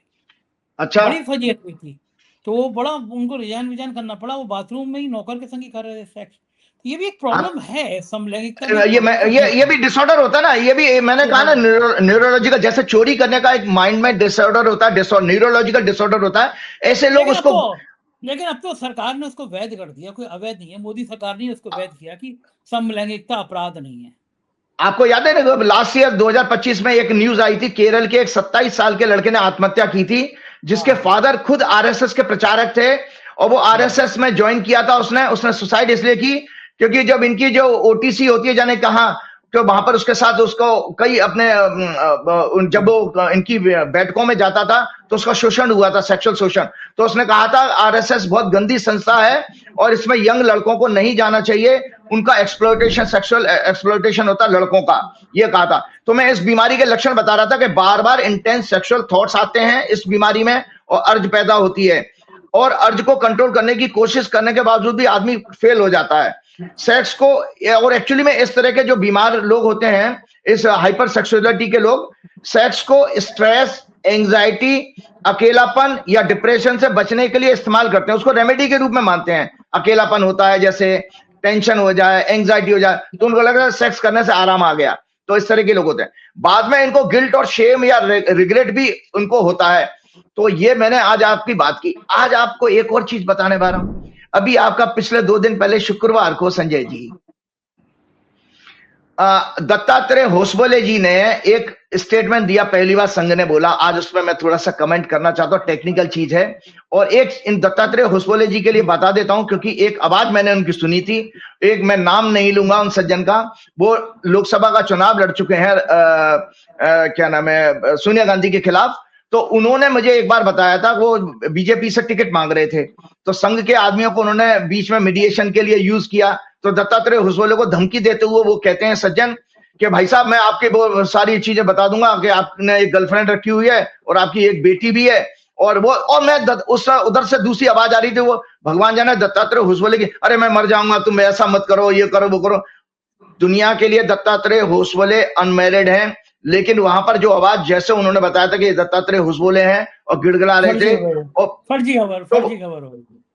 अच्छा, बड़ी फजीयत हुई थी, तो वो बड़ा उनको रिजाइन करना पड़ा। वो बाथरूम में ही नौकर के संग ही कर रहे थे सेक्स। ये भी एक प्रॉब्लम है समलैंगिकता। ये भी डिसऑर्डर होता है ना, ये भी मैंने कहा ना, न्यूरोलॉजिकल, जैसे चोरी करने का एक माइंड में डिसऑर्डर होता है, न्यूरोलॉजिकल डिसऑर्डर होता है, ऐसे लोग उसको। लेकिन अब तो सरकार ने उसको वैध कर दिया, कोई अवैध नहीं है। मोदी सरकार ने उसको वैध किया कि समलैंगिकता अपराध नहीं है। आपको याद है ना, लास्ट ईयर 2025 में एक न्यूज आई थी, केरल के एक 27 साल के लड़के ने आत्महत्या की थी, जिसके फादर खुद आरएसएस के प्रचारक थे, और वो आरएसएस में ज्वाइन किया था। उसने सुसाइड इसलिए की क्योंकि जब इनकी जो ओटीसी होती है, जाने कहां, तो वहां पर उसके साथ उसको कई अपने जब वो इनकी बैठकों में जाता था तो उसका शोषण हुआ था, सेक्सुअल शोषण। तो उसने कहा था आरएसएस बहुत गंदी संस्था है और इसमें यंग लड़कों को नहीं जाना चाहिए, उनका एक्सप्लॉयटेशन, सेक्सुअल एक्सप्लॉयटेशन होता है लड़कों का, ये कहा था। तो मैं इस बीमारी के लक्षण बता रहा था कि बार बार इंटेंस सेक्सुअल थॉट्स आते हैं इस बीमारी में, और अर्ज पैदा होती है, और अर्ज को कंट्रोल करने की कोशिश करने के बावजूद भी आदमी फेल हो जाता है सेक्स को। और एक्चुअली में इस तरह के जो बीमार लोग होते हैं, इस हाइपर सेक्सुअलिटी के लोग, सेक्स को स्ट्रेस, एंजाइटी, अकेलापन या डिप्रेशन से बचने के लिए इस्तेमाल करते हैं, उसको रेमेडी के रूप में मानते हैं। अकेलापन होता है, जैसे टेंशन हो जाए, एंजाइटी हो जाए, तो उनको लगता है सेक्स करने से आराम आ गया, तो इस तरह के लोग होते हैं। बाद में इनको गिल्ट और शेम या रिग्रेट भी उनको होता है। तो ये मैंने आज आपकी बात की। आज आपको एक और चीज बताने वाला हूं। अभी आपका पिछले 2 दिन पहले शुक्रवार को संजय जी, दत्तात्रेय होसबोले जी ने एक स्टेटमेंट दिया, पहली बार संघ ने बोला। आज उसमें मैं थोड़ा सा कमेंट करना चाहता हूं, टेक्निकल चीज है, और एक इन दत्तात्रेय होसबोले जी के लिए बता देता हूं, क्योंकि एक आवाज मैंने उनकी सुनी थी। एक, मैं नाम नहीं लूंगा उन सज्जन का, वो लोकसभा का चुनाव लड़ चुके हैं, क्या नाम है, सोनिया गांधी के खिलाफ। तो उन्होंने मुझे एक बार बताया था, वो बीजेपी से टिकट मांग रहे थे, तो संघ के आदमियों को उन्होंने बीच में मीडिएशन के लिए यूज किया। तो दत्तात्रेय होसबोले को धमकी देते हुए वो कहते हैं, सज्जन, कि भाई साहब, मैं आपके वो सारी चीजें बता दूंगा कि आपने एक गर्लफ्रेंड रखी हुई है और आपकी एक बेटी भी है, और वो, और मैं उधर से दूसरी आवाज आ रही थी, वो भगवान जाने दत्तात्रेय होसबोले की, अरे मैं मर जाऊंगा, तुम ऐसा मत करो, ये करो, वो करो। दुनिया के लिए दत्तात्रेय होसबोले अनमैरिड हैं, लेकिन वहां पर जो आवाज जैसे उन्होंने बताया था कि दत्तात्रेय होसबोले हैं और गिड़गिड़ा रहे थे, और फर्जी खबर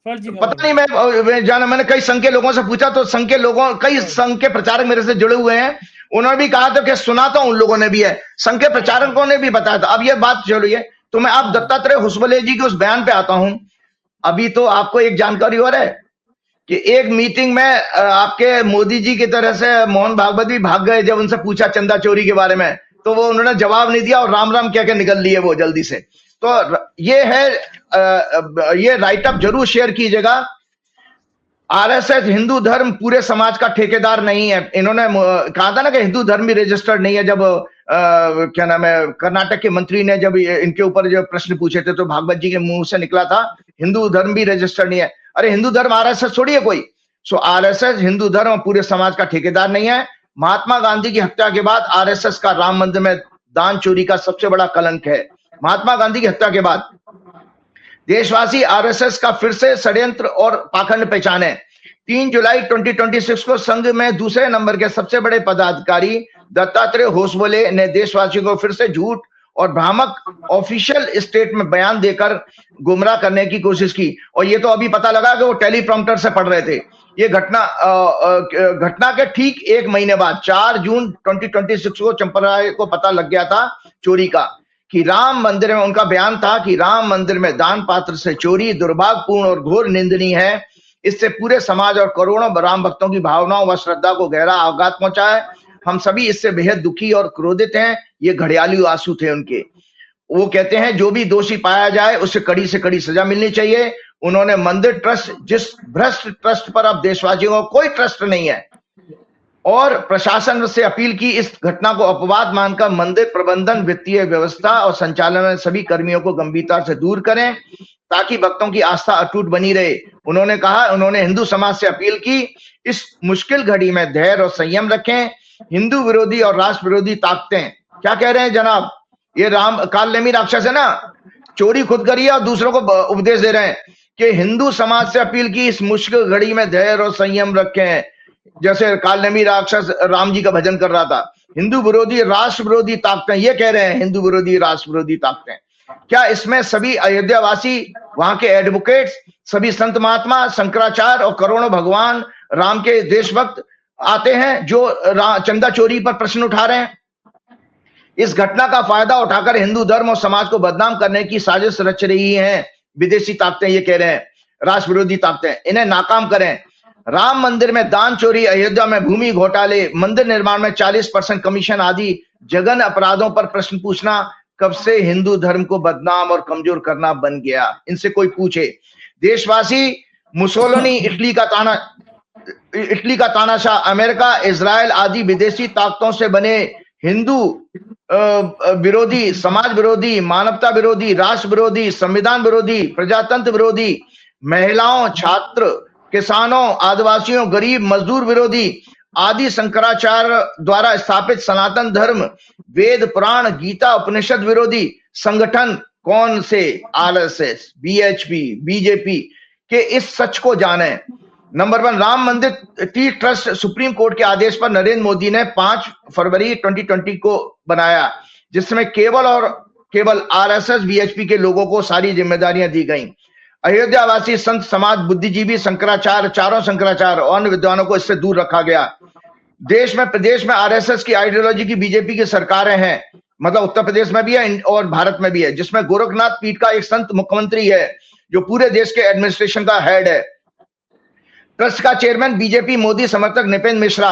पता नहीं, मैं जाना, मैंने कई संघ के लोगों से पूछा, तो संघ के लोगों, कई संघ के प्रचारक मेरे से जुड़े हुए हैं, उन्होंने भी कहा था कि सुना तो उन लोगों ने भी है, संघ के प्रचारकों ने भी बताया था। अब ये बात चलिए, तो मैं आप दत्तात्रेय होसबोले जी के उस बयान पे आता हूं। अभी तो आपको एक जानकारी और है कि एक मीटिंग में आपके मोदी जी की तरह से मोहन भागवत भी भाग गए, जब उनसे पूछा चंदा चोरी के बारे में, तो वो उन्होंने जवाब नहीं दिया और राम राम कह के निकल लिए वो जल्दी से। तो ये है, ये राइट अप जरूर शेयर कीजिएगा। आरएसएस हिंदू धर्म पूरे समाज का ठेकेदार नहीं है। इन्होंने कहा था ना कि हिंदू धर्म भी रजिस्टर्ड नहीं है, जब क्या नाम है, कर्नाटक के मंत्री ने जब इनके ऊपर जो प्रश्न पूछे थे, तो भागवत जी के मुंह से निकला था हिंदू धर्म भी रजिस्टर्ड नहीं है। अरे हिंदू धर्म आरएसएस थोड़ी है कोई। सो आरएसएस हिंदू धर्म पूरे समाज का ठेकेदार नहीं है। महात्मा गांधी की हत्या के बाद आरएसएस का राम मंदिर में दान चोरी का सबसे बड़ा कलंक है। महात्मा गांधी की हत्या के बाद देशवासी आरएसएस का फिर से षड्यंत्र और पाखंड पहचाने। 3 जुलाई 2026 को संघ में दूसरे नंबर के सबसे बड़े पदाधिकारी दत्तात्रेय होसबोले ने देशवासियों को फिर से झूठ और भ्रामक ऑफिशियल स्टेट में बयान देकर गुमराह करने की कोशिश की। और ये तो अभी पता लगा कि वो टेलीप्रॉम्प्टर से पढ़ रहे थे। ये घटना के ठीक एक महीने बाद 4 जून 2026 को चंपतराय को पता लग गया था चोरी का, कि राम मंदिर में, उनका बयान था कि राम मंदिर में दान पात्र से चोरी दुर्भाग्यपूर्ण और घोर निंदनीय है। इससे पूरे समाज और करोड़ों राम भक्तों की भावनाओं व श्रद्धा को गहरा आघात पहुंचा है। हम सभी इससे बेहद दुखी और क्रोधित हैं। ये घड़ियाली आंसू थे उनके। वो कहते हैं जो भी दोषी पाया जाए उसे कड़ी से कड़ी सजा मिलनी चाहिए। उन्होंने मंदिर ट्रस्ट, जिस भ्रष्ट ट्रस्ट पर अब देशवासियों को कोई ट्रस्ट नहीं है, और प्रशासन से अपील की इस घटना को अपवाद मानकर मंदिर प्रबंधन, वित्तीय व्यवस्था और संचालन में सभी कर्मियों को गंभीरता से दूर करें ताकि भक्तों की आस्था अटूट बनी रहे। उन्होंने हिंदू समाज से अपील की इस मुश्किल घड़ी में धैर्य और संयम रखें। हिंदू विरोधी और राष्ट्र विरोधी ताकतें क्या कह रहे हैं जनाब, ये कालनेमी राक्षस है ना, चोरी खुद करी है और दूसरों को उपदेश दे रहे हैं कि हिंदू समाज से अपील की इस मुश्किल घड़ी में धैर्य और संयम रखें। जैसे कालनेमी राक्षस राम जी का भजन कर रहा था। हिंदू विरोधी राष्ट्र विरोधी ताकतें, ये कह रहे हैं हिंदू विरोधी राष्ट्र विरोधी ताकतें। क्या इसमें सभी अयोध्यावासी, वहां के एडवोकेट्स, सभी संत महात्मा, शंकराचार्य और करोड़ों भगवान राम के देशभक्त आते हैं जो चंदा चोरी पर प्रश्न उठा रहे हैं? इस घटना का फायदा उठाकर हिंदू धर्म और समाज को बदनाम करने की साजिश रच रही हैं विदेशी ताकतें, ये कह रहे हैं राष्ट्र विरोधी ताकतें। इन्हें नाकाम करें। राम मंदिर में दान चोरी, अयोध्या में भूमि घोटाले, मंदिर निर्माण में 40% कमीशन आदि जघन्य अपराधों पर प्रश्न पूछना कब से हिंदू धर्म को बदनाम और कमजोर करना बन गया? इनसे कोई पूछे। देशवासी मुसोलिनी, इटली का तानाशाह, अमेरिका, इजराइल आदि विदेशी ताकतों से बने हिंदू विरोधी, समाज विरोधी, मानवता विरोधी, राष्ट्र विरोधी, संविधान विरोधी, प्रजातंत्र विरोधी, महिलाओं, छात्र, किसानों, आदिवासियों, गरीब, मजदूर विरोधी आदि शंकराचार्य द्वारा स्थापित सनातन धर्म, वेद, पुराण, गीता, उपनिषद विरोधी संगठन कौन से, आरएसएस, बीएचपी, बीजेपी के इस सच को जाने। नंबर 1, राम मंदिर तीर्थ ट्रस्ट सुप्रीम कोर्ट के आदेश पर नरेंद्र मोदी ने 5 फरवरी 2020 को बनाया, जिसमें केवल आरएसएस, बीएचपी के लोगों को सारी जिम्मेदारियां दी गई। अयोध्यावासी, संत समाज, बुद्धिजीवी, शंकराचार्य, चारों शंकराचार्य और अन्य विद्वानों को इससे दूर रखा गया। प्रदेश में आरएसएस की आइडियोलॉजी की बीजेपी की सरकारें हैं, मतलब उत्तर प्रदेश में भी है और भारत में भी है, जिसमें गोरखनाथ पीठ का एक संत मुख्यमंत्री है जो पूरे देश के एडमिनिस्ट्रेशन का हेड है। ट्रस्ट का चेयरमैन बीजेपी मोदी समर्थक नृपेंद्र मिश्रा,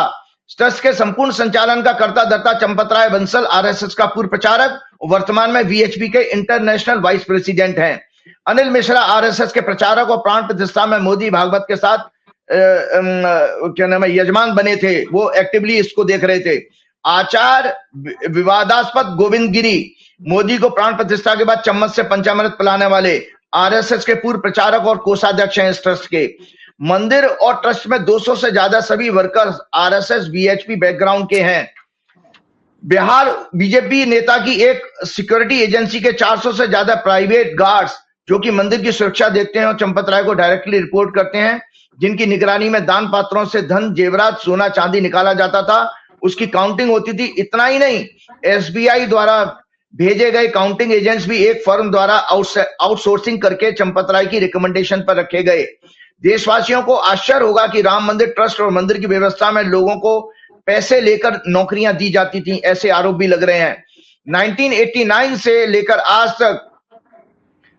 ट्रस्ट के संपूर्ण संचालन का कर्ता धर्ता चंपतराय बंसल आरएसएस का पूर्व प्रचारक, वर्तमान में वीएचपी के इंटरनेशनल वाइस प्रेसिडेंट हैं। अनिल मिश्रा आरएसएस के प्रचारक और प्राण प्रतिष्ठा में मोदी भागवत के साथ क्या नाम है, यजमान बने थे, वो एक्टिवली इसको देख रहे थे। आचार्य विवादास्पद गोविंद गिरी, मोदी को प्राण प्रतिष्ठा के बाद चम्मच से पंचामृत पिलाने वाले, आरएसएस के पूर्व प्रचारक और कोषाध्यक्ष हैं इस ट्रस्ट के। मंदिर और ट्रस्ट में 200 से ज्यादा सभी वर्कर्स आरएसएस, बीएचपी बैकग्राउंड के हैं। बिहार बीजेपी नेता की एक सिक्योरिटी एजेंसी के 400 से ज्यादा प्राइवेट गार्ड्स जो कि मंदिर की सुरक्षा देखते हैं और चंपतराय को डायरेक्टली रिपोर्ट करते हैं, जिनकी निगरानी में दान पात्रों से धन, जेवरात, सोना, चांदी निकाला जाता था, उसकी काउंटिंग होती थी। इतना ही नहीं, एसबीआई द्वारा भेजे गए काउंटिंग एजेंट्स भी एक फर्म द्वारा आउटसोर्सिंग करके चंपतराय की रिकमेंडेशन पर रखे गए। देशवासियों को आश्चर्य होगा कि राम मंदिर ट्रस्ट और मंदिर की व्यवस्था में लोगों को पैसे लेकर नौकरियां दी जाती थी, ऐसे आरोप भी लग रहे हैं। 1989 से लेकर आज तक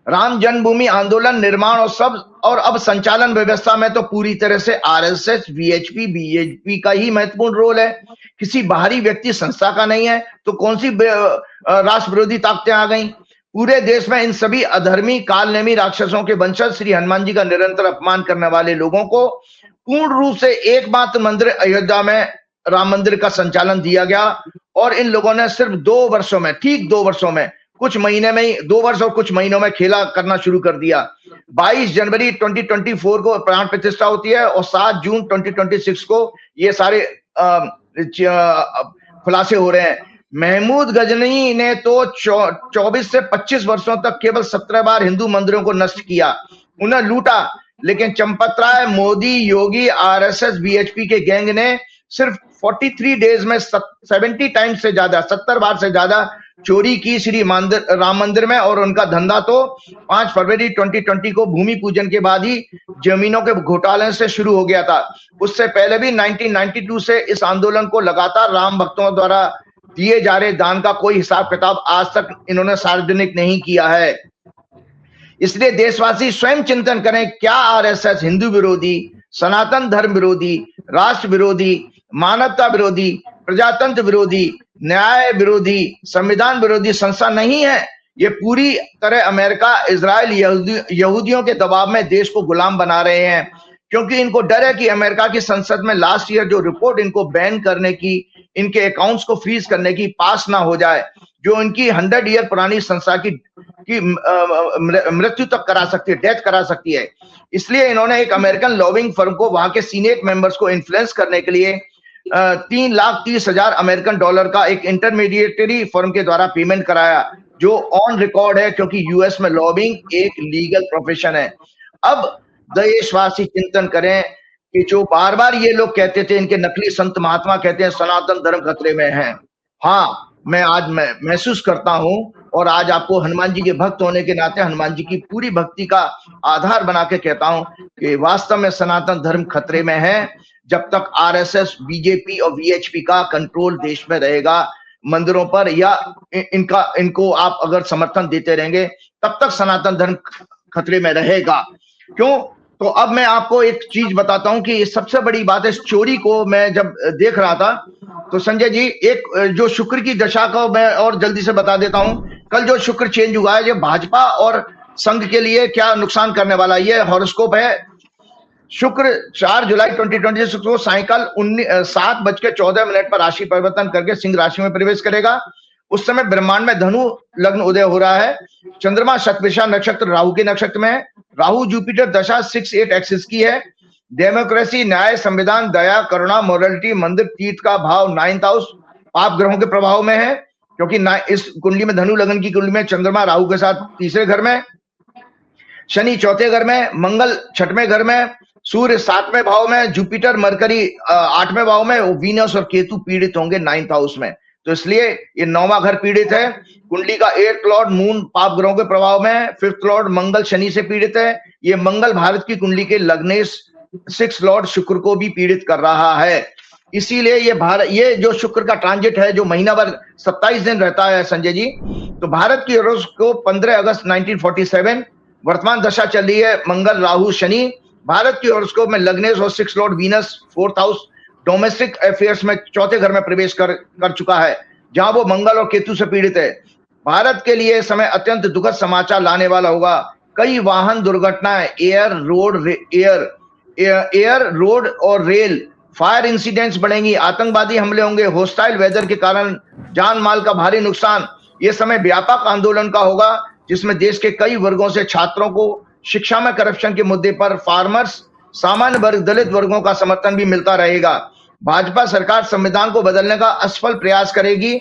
राम जन्मभूमि आंदोलन, निर्माण और अब संचालन व्यवस्था में तो पूरी तरह से आरएसएस, वीएचपी, बीजेपी का ही महत्वपूर्ण रोल है, किसी बाहरी व्यक्ति संस्था का नहीं है। तो कौन सी राष्ट्र विरोधी ताकतें आ गई? पूरे देश में इन सभी अधर्मी कालनेमी राक्षसों के वंशज श्री हनुमान जी का निरंतर अपमान करने वाले लोगों को पूर्ण रूप से एकमात्र मंदिर अयोध्या में राम मंदिर का संचालन दिया गया, और इन लोगों ने सिर्फ 2 वर्षों में, ठीक 2 वर्षों में, कुछ महीने में ही 2 वर्ष और कुछ महीनों में खेला करना शुरू कर दिया। 22 जनवरी 2024 को प्राण प्रतिष्ठा होती है और 7 जून 2026 को ये सारे खुलासे हो रहे हैं। महमूद गजनी ने तो 24 से 25 वर्षों तक केवल 17 बार हिंदू मंदिरों को नष्ट किया, उन्हें लूटा, लेकिन चंपतराय, मोदी, योगी, आरएसएस, बीएचपी के गैंग ने सिर्फ 43 डेज में 70 टाइम्स से ज्यादा, 70 बार से ज्यादा चोरी की श्री राम मंदिर में, और उनका धंधा तो 5 फरवरी 2020 को भूमि पूजन के बाद ही जमीनों के घोटाले से शुरू हो गया था। उससे पहले भी 1992 से इस आंदोलन को लगातार राम भक्तों द्वारा दिए जा रहे दान का कोई हिसाब किताब आज तक इन्होंने सार्वजनिक नहीं किया है। इसलिए देशवासी स्वयं चिंतन करें, क्या आरएसएस हिंदू विरोधी, सनातन धर्म विरोधी, राष्ट्र विरोधी, मानवता विरोधी, प्रजातंत्र विरोधी, न्याय विरोधी, संविधान विरोधी संस्था नहीं है? ये पूरी तरह अमेरिका, इजराइल, यहूदियों के दबाव में देश को गुलाम बना रहे हैं, क्योंकि इनको डर है कि अमेरिका की संसद में लास्ट ईयर जो रिपोर्ट इनको बैन करने की, इनके अकाउंट्स को फ्रीज करने की पास ना हो जाए, जो इनकी 100 ईयर पुरानी संस्था की मृत्यु तक करा सकती है, डेथ करा सकती है। इसलिए इन्होंने एक अमेरिकन लॉबिंग फर्म को, वहां के सीनेट मेंबर्स को इन्फ्लुएंस करने के लिए 3,30,000 अमेरिकन डॉलर का एक इंटरमीडिएटरी फर्म के द्वारा पेमेंट कराया, जो ऑन रिकॉर्ड है, क्योंकि यूएस में लॉबिंग एक लीगल प्रोफेशन है। अब देशवासी चिंतन करें कि जो बार बार ये लोग कहते थे, इनके नकली संत महात्मा कहते हैं सनातन धर्म खतरे में है। हाँ, मैं आज महसूस करता हूं, और आज आपको हनुमान जी के भक्त होने के नाते हनुमान जी की पूरी भक्ति का आधार बना के कहता हूं कि वास्तव में सनातन धर्म खतरे में है। जब तक आरएसएस, बीजेपी और वीएचपी का कंट्रोल देश में रहेगा मंदिरों पर, या इनको आप अगर समर्थन देते रहेंगे, तब तक सनातन धर्म खतरे में रहेगा। क्यों? तो अब मैं आपको एक चीज बताता हूं कि सबसे बड़ी बात है, इस चोरी को मैं जब देख रहा था तो संजय जी, एक जो शुक्र की दशा को मैं और जल्दी से बता देता हूं। कल जो शुक्र चेंज हुआ है, ये भाजपा और संघ के लिए क्या नुकसान करने वाला, ये हॉरोस्कोप है। शुक्र 4 जुलाई 2026 को सायंकाल 7:14 पर राशि परिवर्तन करके सिंह राशि में प्रवेश करेगा। उस समय ब्रह्मांड में धनु लग्न उदय हो रहा है। चंद्रमा शतभिषा नक्षत्र राहु के नक्षत्र में है। राहु जुपिटर दशा 6-8 एक्सिस की है। डेमोक्रेसी, न्याय, संविधान, दया, करुणा, मोरालिटी, मंदिर, तीर्थ का भाव 9th हाउस पाप ग्रहों के प्रभाव में है, क्योंकि इस कुंडली में, धनु लग्न की कुंडली में, चंद्रमा राहु के साथ 3रे घर में, शनि 4थे घर में, मंगल 6वें घर में, सूर्य 7वें भाव में, जुपिटर मरकरी 8वें भाव में, वीनस और केतु पीड़ित होंगे 9th हाउस में। तो इसलिए ये 9वां घर पीड़ित है। कुंडली का 8th लॉर्ड मून पाप ग्रहों के प्रभाव में है। 5th लॉर्ड मंगल शनि से पीड़ित है। ये मंगल भारत की कुंडली के लग्नेश 6th लॉर्ड शुक्र को भी पीड़ित कर रहा है। इसीलिए ये जो शुक्र का ट्रांजिट है, जो महीना भर 27 दिन रहता है संजय जी, तो भारत की हॉरोस्कोप 15 अगस्त 1947 वर्तमान दशा चल रही है मंगल राहु शनि। भारत की हॉरोस्कोप में लग्नेश और 6th Lord Venus 4th house domestic affairs में 4थे घर में प्रवेश कर चुका है, जहां वो मंगल और केतु से पीड़ित है। भारत के लिए समय अत्यंत दुखद समाचार लाने वाला होगा। कई वाहन दुर्घटनाएं, एयर, रोड और रेल, फायर इंसिडेंट्स बढ़ेंगी, आतंकवादी हमले होंगे, होस्टाइल वेदर के कारण जान माल का भारी नुकसान। ये समय व्यापक आंदोलन का होगा, जिसमें देश के कई वर्गों से छात्रों को शिक्षा में करप्शन के मुद्दे पर, फार्मर्स, सामान्य वर्ग, दलित वर्गों का समर्थन भी मिलता रहेगा। भाजपा सरकार संविधान को बदलने का असफल प्रयास करेगी,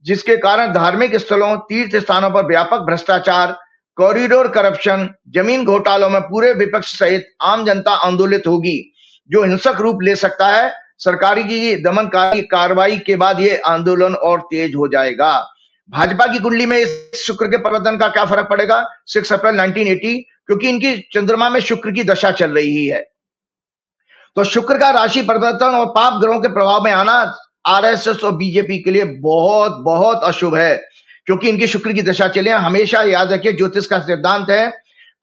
जिसके कारण धार्मिक स्थलों, तीर्थ स्थानों पर व्यापक भ्रष्टाचार, कॉरिडोर करप्शन, जमीन घोटालों में पूरे विपक्ष सहित आम जनता आंदोलित होगी, जो हिंसक रूप ले सकता है। सरकारी की दमनकारी कार्रवाई के बाद ये आंदोलन और तेज हो जाएगा। भाजपा की कुंडली में इस शुक्र के परिवर्तन का क्या फर्क पड़ेगा 6 अप्रैल 1980, क्योंकि इनकी चंद्रमा में शुक्र की दशा चल रही है। तो शुक्र का राशि परिवर्तन और पाप ग्रहों के प्रभाव में आना आरएसएस और बीजेपी के लिए बहुत बहुत अशुभ है, क्योंकि इनकी शुक्र की दशा चले। हमेशा याद रखिए, ज्योतिष का सिद्धांत है,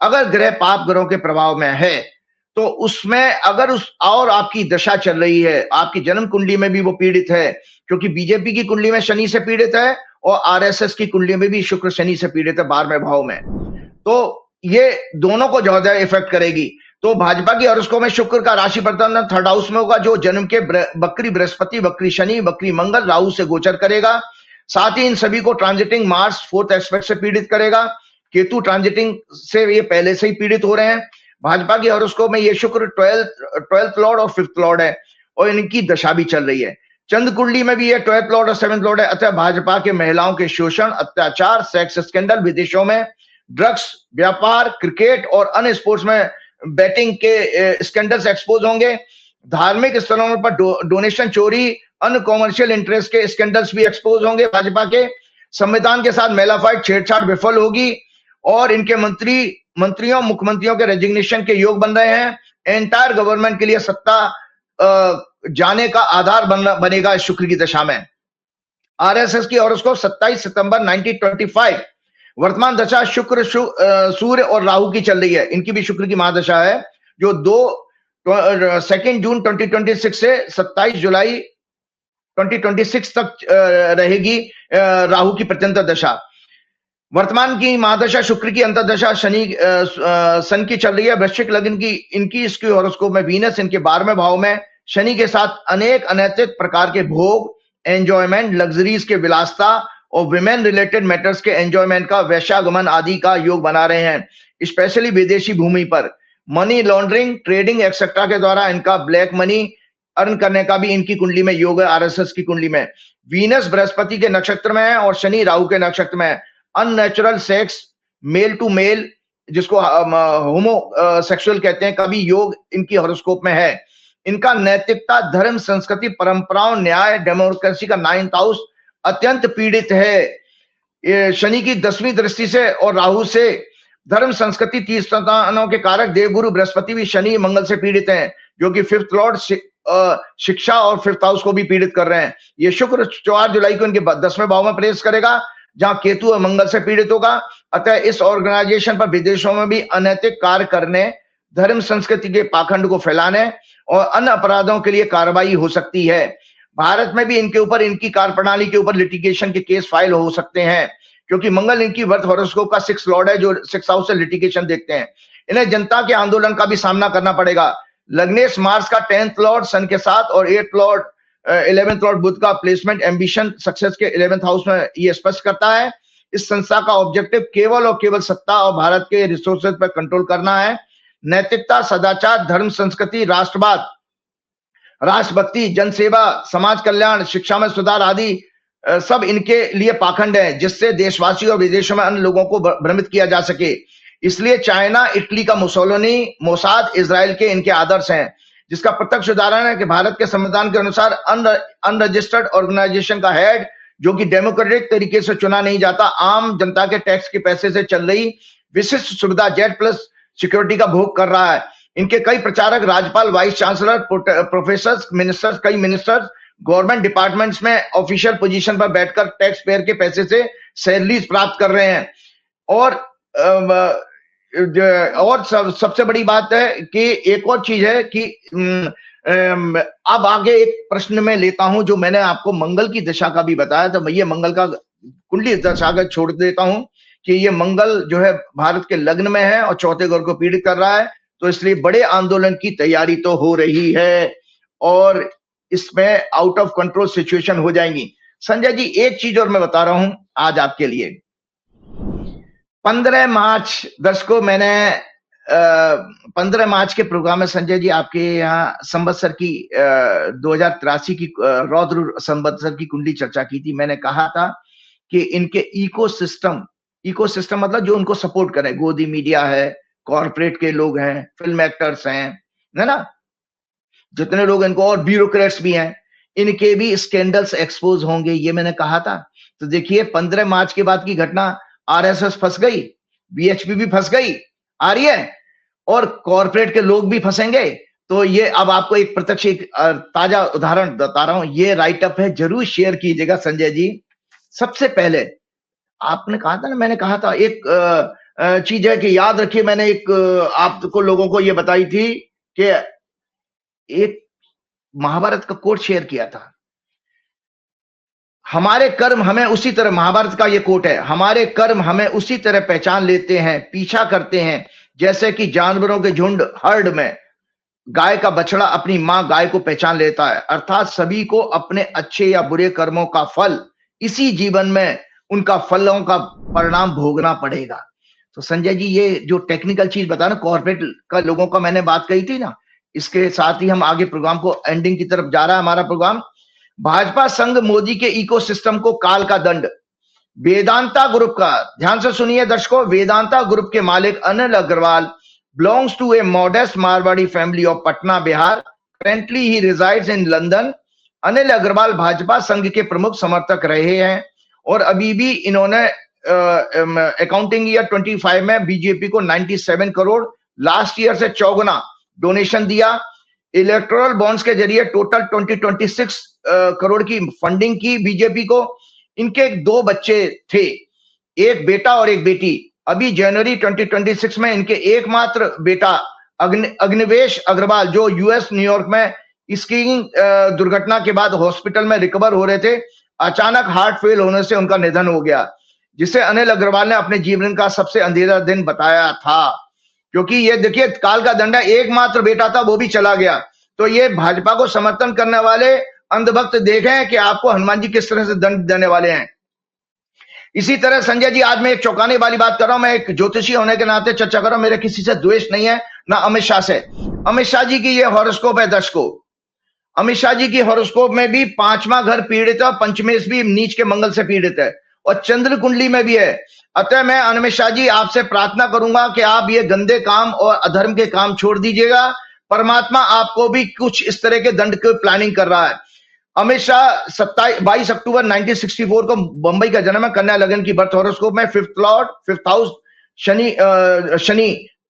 अगर ग्रह पाप ग्रहों के प्रभाव में है तो उसमें अगर और आपकी दशा चल रही है, आपकी जन्म कुंडली में भी वो पीड़ित है, क्योंकि बीजेपी की कुंडली में शनि से पीड़ित है और आरएसएस की कुंडली में भी शुक्र शनि से पीड़ित है 12वें भाव में, तो ये दोनों को ज्यादा इफेक्ट करेगी। तो भाजपा की हॉरोस्कोप में शुक्र का राशि परिवर्तन 3rd हाउस में होगा, जो जन्म के वक्री बृहस्पति, वक्री शनि, वक्री मंगल, राहु से गोचर करेगा। साथ ही इन सभी को ट्रांजिटिंग मार्स 4th एस्पेक्ट से पीड़ित करेगा। केतु ट्रांजिटिंग से ये पहले से ही पीड़ित हो रहे हैं। भाजपा की हॉरोस्कोप में ये शुक्र 12th लॉर्ड और 5th लॉर्ड है, और इनकी दशा भी चल रही है। चंद्र कुंडली में भी ये 12th लॉर्ड और 7th लॉर्ड है। अतः भाजपा के महिलाओं के शोषण, अत्याचार, सेक्स स्कैंडल, विदेशों में ड्रग्स, व्यापार, क्रिकेट और अन्य स्पोर्ट्स में बैटिंग के स्कैंडल से एक्सपोज होंगे। धार्मिक स्थलों पर डोनेशन चोरी, अन्य कॉमर्शियल इंटरेस्ट के स्कैंडल्स भी एक्सपोज होंगे भाजपा के। संविधान के साथ मेलाफाइड छेड़छाड़ विफल होगी और इनके मंत्रियों मुख्यमंत्रियों के रेजिग्नेशन के योग बन रहे हैं। एंटायर गवर्नमेंट के लिए सत्ता जाने का आधार बनेगा इस शुक्र की दशा में। आरएसएस की हॉरोस्कोप 27 सितंबर 1925, वर्तमान दशा शुक्र सूर्य और राहु की चल रही है। इनकी भी शुक्र की महादशा है जो 2 जून 2026 से 27 जुलाई 2026 तक रहेगी राहु की प्रत्यंतर दशा। वर्तमान की महादशा शुक्र की अंतर्दशा शनि सन की चल रही है। वृश्चिक लग्न की इनकी इसकी हॉरोस्कोप में वीनस इनके 12वें भाव में शनि के साथ अनेक अनैतिक प्रकार के भोग, एंजॉयमेंट, लग्जरीज के विलासता और विमेन रिलेटेड मैटर्स के एंजॉयमेंट का वैश्यागमन आदि का योग बना रहे हैं। स्पेशली विदेशी भूमि पर मनी लॉन्ड्रिंग, ट्रेडिंग एक्सेट्रा के द्वारा इनका ब्लैक मनी अर्न करने का भी इनकी कुंडली में योग है। आरएसएस की कुंडली में वीनस बृहस्पति के नक्षत्र में है और शनि राहु के नक्षत्र में है। Unnatural sex, male to male, जिसको होमो सेक्सुअल कहते हैं, का भी योग इनकी हॉरोस्कोप में है। इनका नैतिकता, धर्म, संस्कृति, परंपराओं, न्याय, डेमोक्रेसी का 9th हाउस अत्यंत पीड़ित है। शनि की 10वीं दृष्टि से और राहु से धर्म, संस्कृति, तीर्थस्थानों के कारक देवगुरु बृहस्पति भी शनि मंगल से पीड़ित हैं, जो कि 5th लॉर्ड शिक्षा और 5th हाउस को भी पीड़ित कर रहे हैं। ये शुक्र 4 जुलाई को इनके 10वें भाव में प्रवेश करेगा, जहां केतु और मंगल से पीड़ित होगा। अतः इस ऑर्गेनाइजेशन पर विदेशों में भी अनैतिक कार्य करने, धर्म संस्कृति के पाखंड को फैलाने और अन्य अपराधों के लिए कार्रवाई हो सकती है। भारत में भी इनके ऊपर, इनकी कार्यप्रणाली के ऊपर लिटिगेशन के केस फाइल हो सकते हैं, क्योंकि मंगल इनकी बर्थ हॉरोस्कोप का 6th लॉर्ड है, जो 6th हाउस से लिटिगेशन देखते हैं। इन्हें जनता के आंदोलन का भी सामना करना पड़ेगा। लग्नेश मार्स का 10th लॉर्ड सन के साथ और 11th लॉर्ड बुध का प्लेसमेंट एम्बिशन सक्सेस के 11th हाउस में ये स्पष्ट करता है। इस संस्था का ऑब्जेक्टिव केवल और केवल सत्ता और भारत के रिसोर्सेज पर कंट्रोल करना है। नैतिकता, सदाचार, धर्म, संस्कृति, राष्ट्रवाद, राष्ट्रभक्ति, जनसेवा, समाज कल्याण, शिक्षा में सुधार आदि सब इनके लिए पाखंड है, जिससे देशवासियों और विदेशों में अन्य लोगों को भ्रमित किया जा सके। इसलिए चाइना, इटली का मुसोलिनी, मोसाद, इजराइल के इनके आदर्श हैं, जिसका प्रत्यक्ष उदाहरण है कि भारत के संविधान के अनुसार अनरजिस्टर्ड ऑर्गेनाइजेशन का हेड, जो कि डेमोक्रेटिक तरीके से चुना नहीं जाता, आम जनता के टैक्स के पैसे से चल रही विशिष्ट सुविधा Z+ सिक्योरिटी का भोग कर रहा है। इनके कई प्रचारक, राज्यपाल, वाइस चांसलर, प्रोफेसर, मिनिस्टर्स, कई मिनिस्टर्स गवर्नमेंट डिपार्टमेंट्स में ऑफिशियल पोजीशन पर बैठकर टैक्स पेयर के पैसे से सैलरीज प्राप्त कर रहे हैं। और सबसे बड़ी बात है कि एक और चीज है कि अब आगे एक प्रश्न में लेता हूं, जो मैंने आपको मंगल की दशा का भी बताया था। ये मंगल का कुंडली दशा का छोड़ देता हूं कि ये मंगल जो है भारत के लग्न में है और 4थे घर को पीड़ित कर रहा है, तो इसलिए बड़े आंदोलन की तैयारी तो हो रही है और इसमें आउट ऑफ कंट्रोल सिचुएशन हो जाएंगी। संजय जी, एक चीज और मैं बता रहा हूं आज आपके लिए। 15 मार्च दर्शकों, मैंने 15 मार्च के प्रोग्राम में संजय जी आपके यहाँ संवत्सर की 2083 की रौद्र संवत्सर की कुंडली चर्चा की थी। मैंने कहा था कि इनके इकोसिस्टम मतलब जो उनको सपोर्ट करे, गोदी मीडिया है, कॉर्पोरेट के लोग हैं, फिल्म एक्टर्स हैं, है ना, जितने लोग इनको, और ब्यूरोक्रेट्स भी हैं, इनके भी स्कैंडल्स एक्सपोज होंगे, ये मैंने कहा था। तो देखिए 15 मार्च के बाद की घटना, आरएसएस फंस गई, बीएचपी भी फंस गई आ रही है और कॉर्पोरेट के लोग भी फंसेंगे। तो ये अब आपको एक प्रत्यक्ष एक ताजा उदाहरण बता रहा हूं, ये राइटअप है, जरूर शेयर कीजिएगा संजय जी। सबसे पहले आपने कहा था ना, मैंने कहा था एक चीज है कि याद रखिए, मैंने एक आपको लोगों को ये बताई थी कि एक महाभारत का कोट शेयर किया था, हमारे कर्म हमें उसी तरह, महाभारत का ये कोट है, हमारे कर्म हमें उसी तरह पहचान लेते हैं, पीछा करते हैं, जैसे कि जानवरों के झुंड, हर्ड में गाय का बछड़ा अपनी मां गाय को पहचान लेता है। अर्थात सभी को अपने अच्छे या बुरे कर्मों का फल इसी जीवन में, उनका फलों का परिणाम भोगना पड़ेगा। तो संजय जी, ये जो टेक्निकल चीज बता ना, कॉर्पोरेट का लोगों का मैंने बात कही थी ना, इसके साथ ही हम आगे प्रोग्राम को एंडिंग की तरफ जा रहा है हमारा प्रोग्राम। भाजपा संघ मोदी के इकोसिस्टम को काल का दंड। वेदांता ग्रुप का, ध्यान से सुनिए दर्शकों, वेदांता ग्रुप के मालिक Anil Agarwal belongs to a modest Marwari family of Patna, Bihar. Currently he resides in London. Anil Agarwal Bhajpa Sangh के प्रमुख समर्थक रहे हैं और अभी भी इन्होंने अकाउंटिंग ईयर 25 में बीजेपी को 97 करोड़, लास्ट ईयर से 4 गुना डोनेशन दिया। इलेक्टोरल बॉन्ड्स के जरिए टोटल 26 करोड़ की फंडिंग की बीजेपी को। इनके 2 बच्चे थे, एक बेटा और एक बेटी। अभी जनवरी 2026 में इनके एकमात्र बेटा अग्निवेश अग्रवाल, जो यूएस न्यूयॉर्क में स्कीइंग दुर्घटना के बाद हॉस्पिटल में रिकवर हो रहे थे, अचानक हार्ट फेल होने से उनका निधन हो गया, जिसे अनिल अग्रवाल ने अपने जीवन का सबसे अंधेरा दिन बताया था। क्योंकि ये देखिए काल का दंड है, एकमात्र बेटा था वो भी चला गया। तो ये भाजपा को समर्थन करने वाले अंधभक्त देखें कि आपको हनुमान जी किस तरह से दंड देने वाले हैं। इसी तरह संजय जी, आज मैं एक चौंकाने वाली बात कर रहा हूं। मैं एक ज्योतिषी होने के नाते चर्चा कर रहा हूं, मेरे किसी से द्वेष नहीं है, ना अमित शाह से। अमित शाह जी की ये हॉरोस्कोप है दर्शकों। अमित शाह जी की हॉरोस्कोप में भी 5वां घर पीड़ित है, पंचमेश भी नीच के मंगल से पीड़ित है, और चंद्र कुंडली में भी है। अतः मैं अमित शाह जी आपसे प्रार्थना करूंगा कि आप ये गंदे काम और अधर्म के काम छोड़ दीजिएगा। परमात्मा आपको भी कुछ इस तरह के दंड की प्लानिंग कर रहा है। अमित शाह 22 अक्टूबर 1964 को मुंबई का जन्म है, कन्या लगन की बर्थ हॉरोस्कोप में 5th Lord 5th house Shani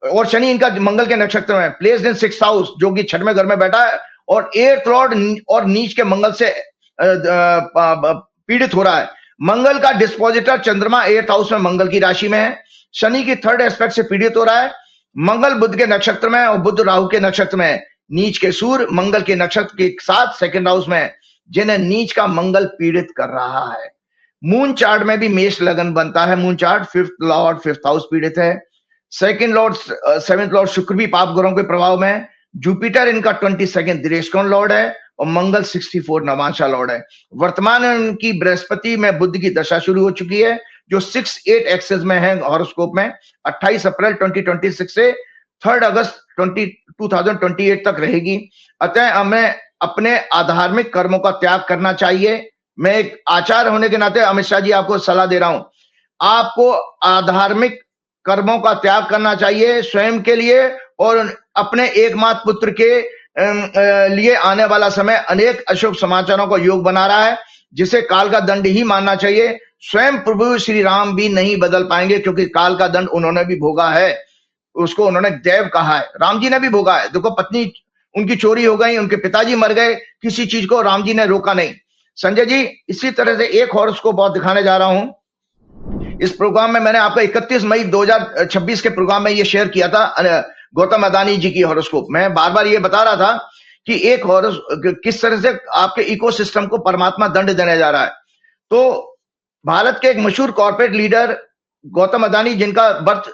और शनि इनका मंगल के नक्षत्र में प्लेस्ड इन 6th हाउस, जो कि 6वें घर में बैठा है, और 8th लॉर्ड और नीच के मंगल से पीड़ित हो रहा है। मंगल का डिस्पोजिटर चंद्रमा 8th हाउस में मंगल की राशि में है। शनि की 3rd एस्पेक्ट से पीड़ित हो रहा है। मंगल बुध के नक्षत्र में और बुध राहु के नक्षत्र में। नीच के सूर्य मंगल के नक्षत्र के साथ 2nd हाउस में, जिन्हें नीच का मंगल पीड़ित कर रहा है। मून चार्ट में भी मेष लगन बनता है। Moon chart 5th Lord 5th house पीड़ित है। 2nd लॉर्ड 7th लॉर्ड शुक्र भी पाप ग्रहों के प्रभाव में। जुपिटर इनका 22nd दृष्टिकोण लॉर्ड है, और मंगल 64 नवांशा लॉर्ड है। वर्तमान में उनकी बृहस्पति में बुध की दशा शुरू हो चुकी है, जो 6-8 एक्सेस में है हॉरोस्कोप में। 28 अप्रैल 2026 से 3 अगस्त 2028 तक रहेगी। अतः हमें अपने आधार्मिक कर्मों का त्याग करना चाहिए। मैं एक आचार्य होने के नाते अमित शाह जी आपको सलाह दे रहा हूं, आपको आधार्मिक कर्मों का त्याग करना चाहिए स्वयं के लिए, और अपने एकमात्र पुत्र के लिए आने वाला समय अनेक अशुभ समाचारों का योग बना रहा है, जिसे काल का दंड ही मानना चाहिए। स्वयं प्रभु श्री राम भी नहीं बदल पाएंगे, क्योंकि काल का दंड उन्होंने भी भोगा है, उसको उन्होंने देव कहा है। राम जी ने भी भोगा है। देखो, पत्नी उनकी चोरी हो गई, उनके पिताजी मर गए, किसी चीज को राम जी ने रोका नहीं। संजय जी, इसी तरह से एक हॉरोस्कोप बहुत दिखाने जा रहा हूं। इस प्रोग्राम में मैंने आपको 31 मई 2026 के प्रोग्राम में ये शेयर किया था, गौतम अदानी जी की हॉरोस्कोप। मैं बार बार ये बता रहा था कि एक किस तरह से आपके इकोसिस्टम को परमात्मा दंड देने जा रहा है। तो भारत के एक मशहूर कॉर्पोरेट लीडर गौतम अदानी, जिनका बर्थ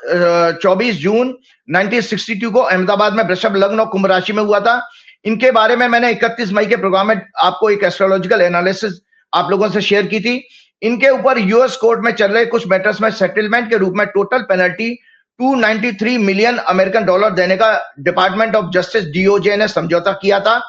24 जून 1962 को अहमदाबाद में वृषभ लग्न और कुंभ राशि में हुआ था। इनके बारे में मैंने 31 मई के प्रोग्राम में आपको एक एस्ट्रोलॉजिकल एनालिसिस आप लोगों से शेयर की थी। इनके ऊपर यूएस कोर्ट में चल रहे कुछ मैटर्स में सेटलमेंट के रूप में total penalty $293 million American dollar देने का डिपार्टमेंट ऑफ जस्टिस डीओजे ने समझौता किया था।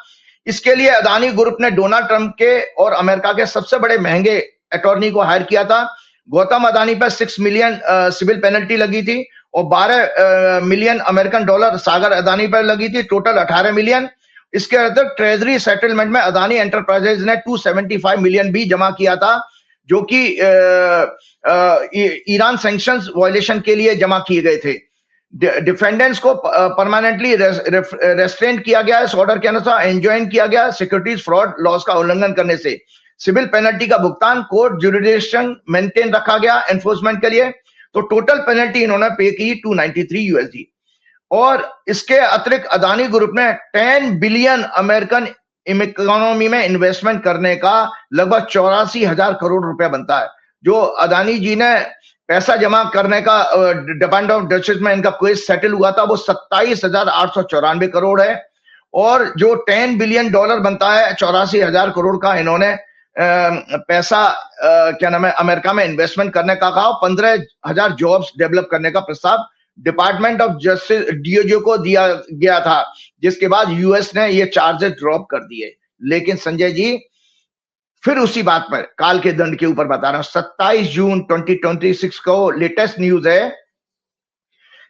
इसके लिए अदानी ग्रुप ने डोनाल्ड ट्रंप के और अमेरिका के सबसे बड़े महंगे अटॉर्नी को हायर किया था। गौतम अदानी पर 6 मिलियन सिविल पेनल्टी लगी थी, और 12 मिलियन अमेरिकन डॉलर सागर अदानी पर लगी थी, टोटल 18 मिलियन। इसके अतिरिक्त ट्रेजरी सेटलमेंट में अदानी एंटरप्राइजेज ने 275 मिलियन भी जमा किया था, जो कि ईरान सैंक्शंस वायलेशन के लिए जमा किए गए थे। डिफेंडेंट्स को परमानेंटली रेस्ट्रेंट किया गया इस ऑर्डर के अनुसार, एंजॉइन किया गया सिक्योरिटीज फ्रॉड लॉस का उल्लंघन करने से। सिविल पेनल्टी का भुगतान कोर्ट जुरिडिक्शन मेंटेन रखा गया एनफोर्समेंट के लिए। तो टोटल पेनल्टी इन्होंने पे की $293। और इसके अतिरिक्त अदानी ग्रुप ने 10 बिलियन अमेरिकन इकोनॉमी में इन्वेस्टमेंट करने का लगभग 84,000 करोड़ रुपया बनता है। जो अदानी जी ने पैसा जमा करने का डिपार्टमेंट ऑफ जस्टिस में इनका केस सेटल हुआ था, वो 27,894 करोड़ है। और जो 10 बिलियन डॉलर बनता है 84,000 करोड़ का, इन्होंने पैसा क्या नाम है अमेरिका में इन्वेस्टमेंट करने का कहा। 15,000 जॉब्स डेवलप करने का प्रस्ताव डिपार्टमेंट ऑफ जस्टिस डीओजे को दिया गया था, जिसके बाद यूएस ने ये चार्जेस ड्रॉप कर दिए। लेकिन संजय जी, फिर उसी बात पर काल के दंड के ऊपर बता रहा हूं। 27 जून 2026 को लेटेस्ट न्यूज है,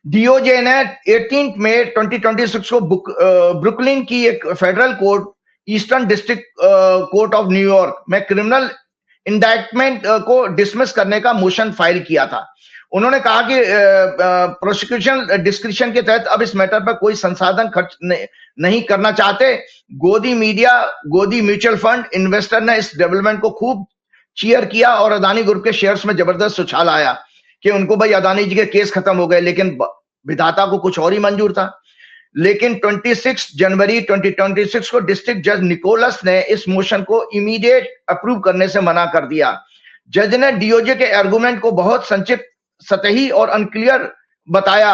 डीओजे ने 18 मई 2026 को ब्रुकलिन की एक federal court eastern district court of New York में क्रिमिनल इंडाइटमेंट को डिसमिस करने का मोशन फाइल किया था। उन्होंने कहा कि प्रोसिक्यूशन डिस्क्रिप्शन के तहत अब इस मैटर पर कोई संसाधन खर्च नहीं करना चाहते। गोदी मीडिया, गोदी म्यूचुअल फंड इन्वेस्टर ने इस डेवलपमेंट को खूब चीयर किया और अदानी ग्रुप के शेयर्स में जबरदस्त उछाल आया कि उनको भाई अदानी जी के केस खत्म हो गए, लेकिन विधाता को कुछ और ही मंजूर था। लेकिन 26 जनवरी 2026 को डिस्ट्रिक्ट जज निकोलस ने इस मोशन को इमीडिएट अप्रूव करने से मना कर दिया। जज ने डीओजे के आर्गुमेंट को बहुत संक्षिप्त, सतही और अनक्लियर बताया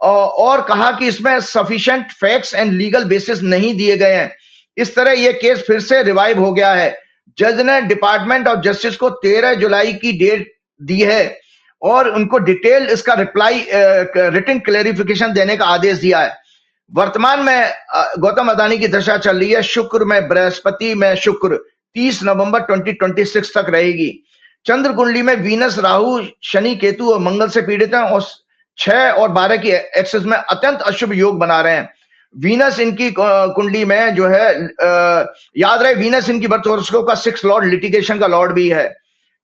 और कहा कि इसमें sufficient facts and legal basis नहीं दिए गए हैं। इस तरह यह केस फिर से रिवाइव हो गया है। जज ने डिपार्टमेंट ऑफ जस्टिस को 13 जुलाई की डेट दी है और उनको डिटेल इसका रिप्लाई रिटन क्लैरिफिकेशन देने का आदेश दिया है। वर्तमान में गौतम अदानी की दशा चल रही है शुक्र में बृहस्पति में शुक्र 30 नवंबर 2026 तक रहेगी। चंद्र कुंडली में वीनस, राहु, शनि, केतु और मंगल से पीड़ित हैं और 6 और 12 की एक्सिस में अत्यंत अशुभ योग बना रहे हैं। वीनस इनकी कुंडली में जो है याद रहे वीनस इनकी बर्थ हॉरोस्कोप का 6 लॉर्ड लिटिगेशन का लॉर्ड भी है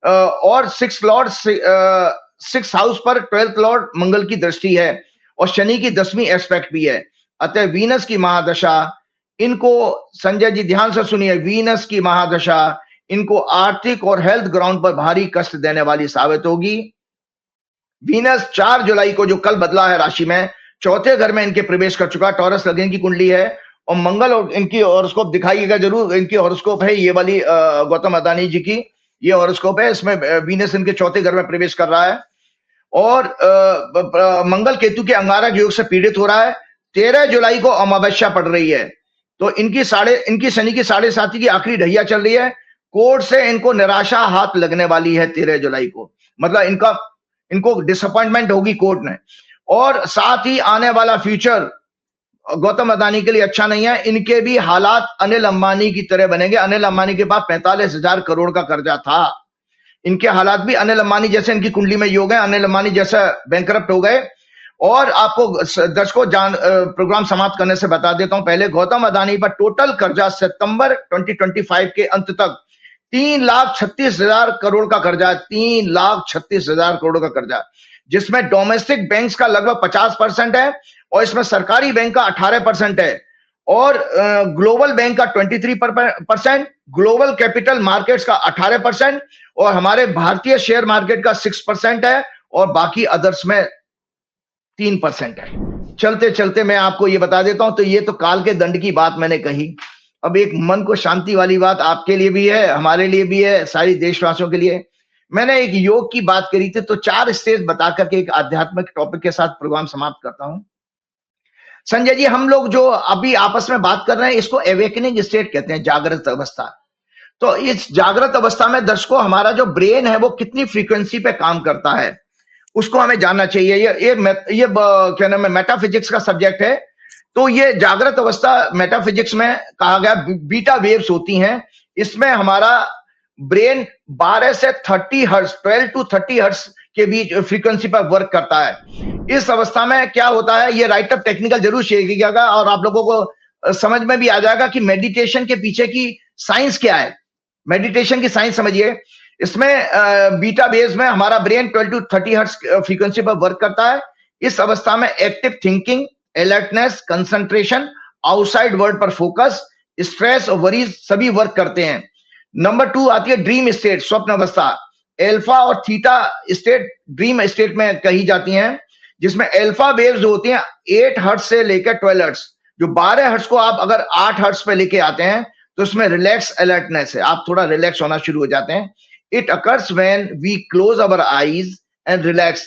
और 6 लॉर्ड 6 हाउस पर 12th लॉर्ड मंगल की दृष्टि है और शनि की 10वीं एस्पेक्ट भी है। अतः वीनस की महादशा इनको, संजय जी ध्यान से सुनिए, वीनस की महादशा इनको आर्थिक और हेल्थ ग्राउंड पर भारी कष्ट देने वाली साबित होगी। वीनस 4 जुलाई को जो कल बदला है राशि में, चौथे घर में इनके प्रवेश कर चुका। टॉरस लग्न की कुंडली है और मंगल और इनकी हॉरोस्कोप दिखाइएगा जरूर। इनकी हॉरोस्कोप है ये वाली गौतम अदानी जी की, ये हॉरोस्कोप है। इसमें वीनस इनके चौथे घर में प्रवेश कर रहा है और मंगल केतु के अंगारक योग से पीड़ित हो रहा है। 13 जुलाई को अमावस्या पड़ रही है तो इनकी शनि की 7.5 की आखिरी ढैया चल रही है। कोर्ट से इनको निराशा हाथ लगने वाली है 13 जुलाई को, मतलब इनको डिसअपॉइंटमेंट होगी कोर्ट ने। और साथ ही आने वाला फ्यूचर गौतम अदानी के लिए अच्छा नहीं है। इनके भी हालात अनिल अंबानी की तरह बनेंगे। अनिल अंबानी के पास 45,000 करोड़ का कर्जा था। इनके हालात भी अनिल अंबानी जैसे इनकी कुंडली में योग है, अनिल अंबानी जैसा बैंकरप्ट हो गए। और आपको दर्शकों प्रोग्राम समाप्त करने से बता देता हूं, पहले गौतम अदानी पर टोटल कर्जा सितंबर 2025 के अंत तक 3,36,000 करोड़ का कर्जा, 3,36,000 करोड़ का कर्जा, जिसमें डोमेस्टिक बैंक्स का लगभग 50% है और इसमें सरकारी बैंक का 18% है और ग्लोबल बैंक का 23%, ग्लोबल कैपिटल मार्केट्स का 18% और हमारे भारतीय शेयर मार्केट का 6% है और बाकी अदर्स में 3% है। चलते चलते मैं आपको ये बता देता हूं, तो ये तो काल के दंड की बात मैंने कही। अब एक मन को शांति वाली बात आपके लिए भी है, हमारे लिए भी है, सारी देशवासियों के लिए। मैंने एक योग की बात करी थी, तो 4 स्टेज बता करके एक आध्यात्मिक टॉपिक के साथ प्रोग्राम समाप्त करता हूं। संजय जी, हम लोग जो अभी आपस में बात कर रहे हैं इसको एवेकनिंग स्टेट कहते हैं, जागृत अवस्था। तो इस जागृत अवस्था में दर्शकों हमारा जो ब्रेन है वो कितनी फ्रीक्वेंसी पे काम करता है उसको हमें जानना चाहिए। ये क्या नाम है, मेटाफिजिक्स का सब्जेक्ट है। तो ये जागृत अवस्था मेटाफिजिक्स में कहा गया बीटा वेव्स होती हैं। इसमें हमारा ब्रेन 12 से 30 हर्ट्ज, 12 to 30 हर्ट्ज के बीच फ्रीक्वेंसी पर वर्क करता है। इस अवस्था में क्या होता है, ये राइट अप टेक्निकल जरूर शेयर कीजिएगा और आप लोगों को समझ में भी आ जाएगा कि मेडिटेशन के पीछे की साइंस क्या है। मेडिटेशन की साइंस समझिए। इसमें बीटा वेव्स में हमारा ब्रेन 12 to 30 हर्ट्ज फ्रीक्वेंसी पर वर्क करता है। इस अवस्था में active thinking, alertness, concentration, outside world पर फोकस, स्ट्रेस और वरीज सभी वर्क करते हैं। नंबर 2 आती है ड्रीम स्टेट, स्वप्न अवस्था। अल्फा और थीटा स्टेट ड्रीम स्टेट में कही जाती हैं, जिसमें अल्फा वेव्स जो होती हैं 8 हर्ट्ज से लेकर 12 हर्ट्ज। जो 12 हर्ट्ज को आप अगर 8 हर्ट्ज पे लेके आते हैं तो उसमें रिलैक्स अलर्टनेस है, आप थोड़ा रिलैक्स होना शुरू हो जाते हैं। It occurs when we close our eyes and relax.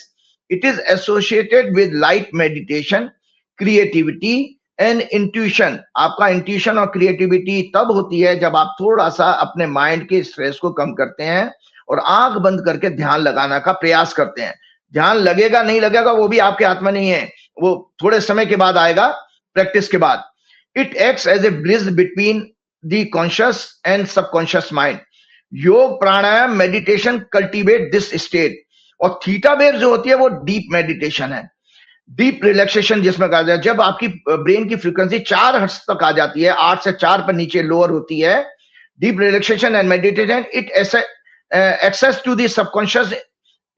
It is associated with light meditation, creativity and intuition. आपका इंट्यूशन और क्रिएटिविटी तब होती है जब आप थोड़ा सा अपने माइंड के स्ट्रेस को कम करते हैं और आंख बंद करके ध्यान लगाने का प्रयास करते हैं। ध्यान लगेगा नहीं लगेगा वो भी आपके हाथ में नहीं है, वो थोड़े समय के बाद आएगा, प्रैक्टिस के बाद। It acts as a bridge between the conscious and subconscious mind. योग, प्राणायाम, मेडिटेशन कल्टीवेट दिस स्टेट। और थीटा वेव जो होती है वो डीप मेडिटेशन है, डीप रिलैक्सेशन जिसमें कहा जाए। जब आपकी ब्रेन की फ्रीक्वेंसी 4 हर्ट्ज तक आ जाती है, 8 से 4 पर नीचे लोअर होती है, deep relaxation and meditation, it access to the subconscious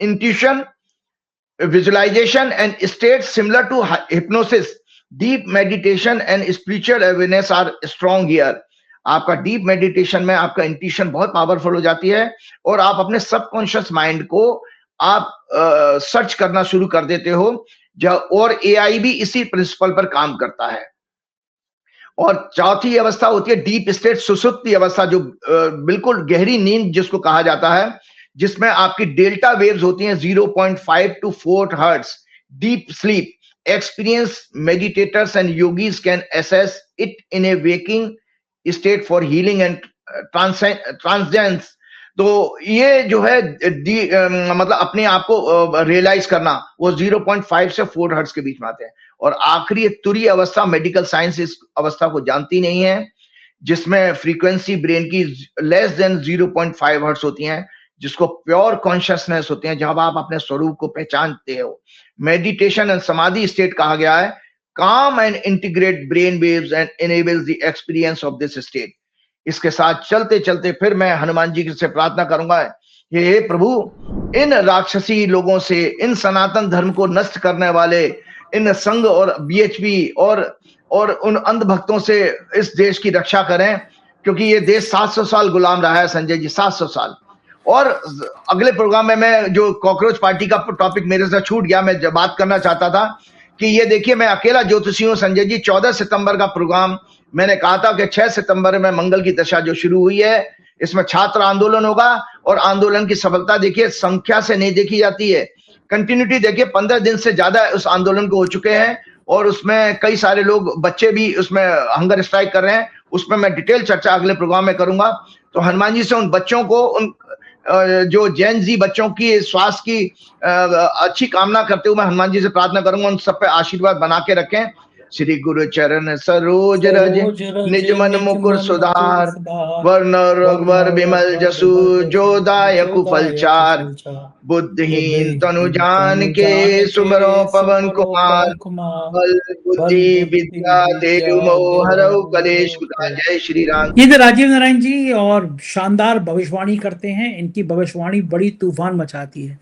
intuition, visualization and states similar to hypnosis. Deep meditation and spiritual awareness are strong here. आपका डीप मेडिटेशन में आपका इंट्यूशन बहुत पावरफुल हो जाती है और आप अपने सबकॉन्शियस माइंड को आप सर्च करना शुरू कर देते हो, और एआई भी इसी प्रिंसिपल पर काम करता है। और चौथी अवस्था होती है डीप स्टेट, सुसुप्ति अवस्था, जो बिल्कुल गहरी नींद जिसको कहा जाता है, जिसमें आपकी डेल्टा वेव्स होती हैं 0.5 to 4 hertz. Deep sleep experience meditators and yogis can assess it in A waking state for healing and transcendence. तो ये जो है मतलब अपने आप को रियलाइज करना, वो 0.5 से 4 हर्ट्ज के बीच में आते हैं। और आखिरी तुरीय अवस्था, मेडिकल साइंस इस अवस्था को जानती नहीं है, जिसमें फ्रीक्वेंसी ब्रेन की लेस देन 0.5 हर्ट्ज होती हैं, जिसको प्योर कॉन्शियसनेस होते हैं, जहां आप अपने स्वरूप को पहचानते हो। मेडिटेशन एंड समाधि स्टेट कहा गया है। काम and integrate brain waves and enables the experience of this state। इसके साथ चलते चलते फिर मैं हनुमान जी से प्रार्थना करूंगा, हे प्रभु, इन राक्षसी लोगों से, इन सनातन धर्म को नष्ट करने वाले इन संघ और बीएचपी और उन अंधभक्तों से इस देश की रक्षा करें, क्योंकि ये देश 700 साल गुलाम रहा है संजय जी, 700 साल। और अगले प्रोग्राम में मैं जो कॉकरोच पार्टी का टॉपिक मेरे से छूट गया, मैं जब बात करना चाहता था कि ये देखिए, मैं अकेला ज्योतिषी हूं संजय जी। 14 सितंबर का प्रोग्राम मैंने कहा था कि 6 सितंबर में मंगल की दशा जो शुरू हुई है, इसमें छात्र आंदोलन होगा, और आंदोलन की सफलता देखिए संख्या से नहीं देखी जाती है, कंटिन्यूटी देखिए। 15 दिन से ज्यादा उस आंदोलन को हो चुके हैं, और उसमें कई सारे लोग, बच्चे भी उसमें हंगर स्ट्राइक कर रहे हैं। उसमें मैं डिटेल चर्चा अगले प्रोग्राम में करूंगा। तो हनुमान जी से उन बच्चों को, उन जो जैन जी बच्चों की स्वास्थ्य की अच्छी कामना करते हुए मैं हनुमान जी से प्रार्थना करूंगा, उन सब पे आशीर्वाद बना के रखें। श्री गुरु चरण सरोज रज निज मन मुकुर सुधार, वर्ण रघुवर विमल जसु जो दायक फलचार। बुद्धिहीन तनु जान के सुमरो पवन कुमार, बल बुद्धि विद्या देव मोहरऊ कलेश। जय श्री राम। ये राजीव नारायण जी और शानदार भविष्यवाणी करते हैं। इनकी भविष्यवाणी बड़ी तूफान मचाती है।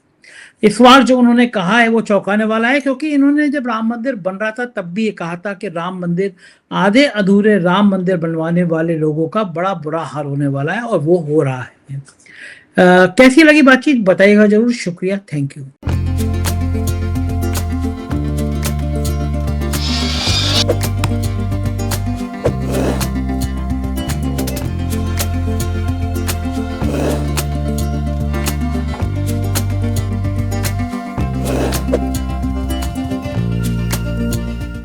इस बार जो उन्होंने कहा है वो चौंकाने वाला है, क्योंकि इन्होंने जब राम मंदिर बन रहा था तब भी ये कहा था कि राम मंदिर, आधे अधूरे राम मंदिर बनवाने वाले लोगों का बड़ा बुरा हाल होने वाला है, और वो हो रहा है। कैसी लगी बातचीत बताइएगा जरूर। शुक्रिया, थैंक यू।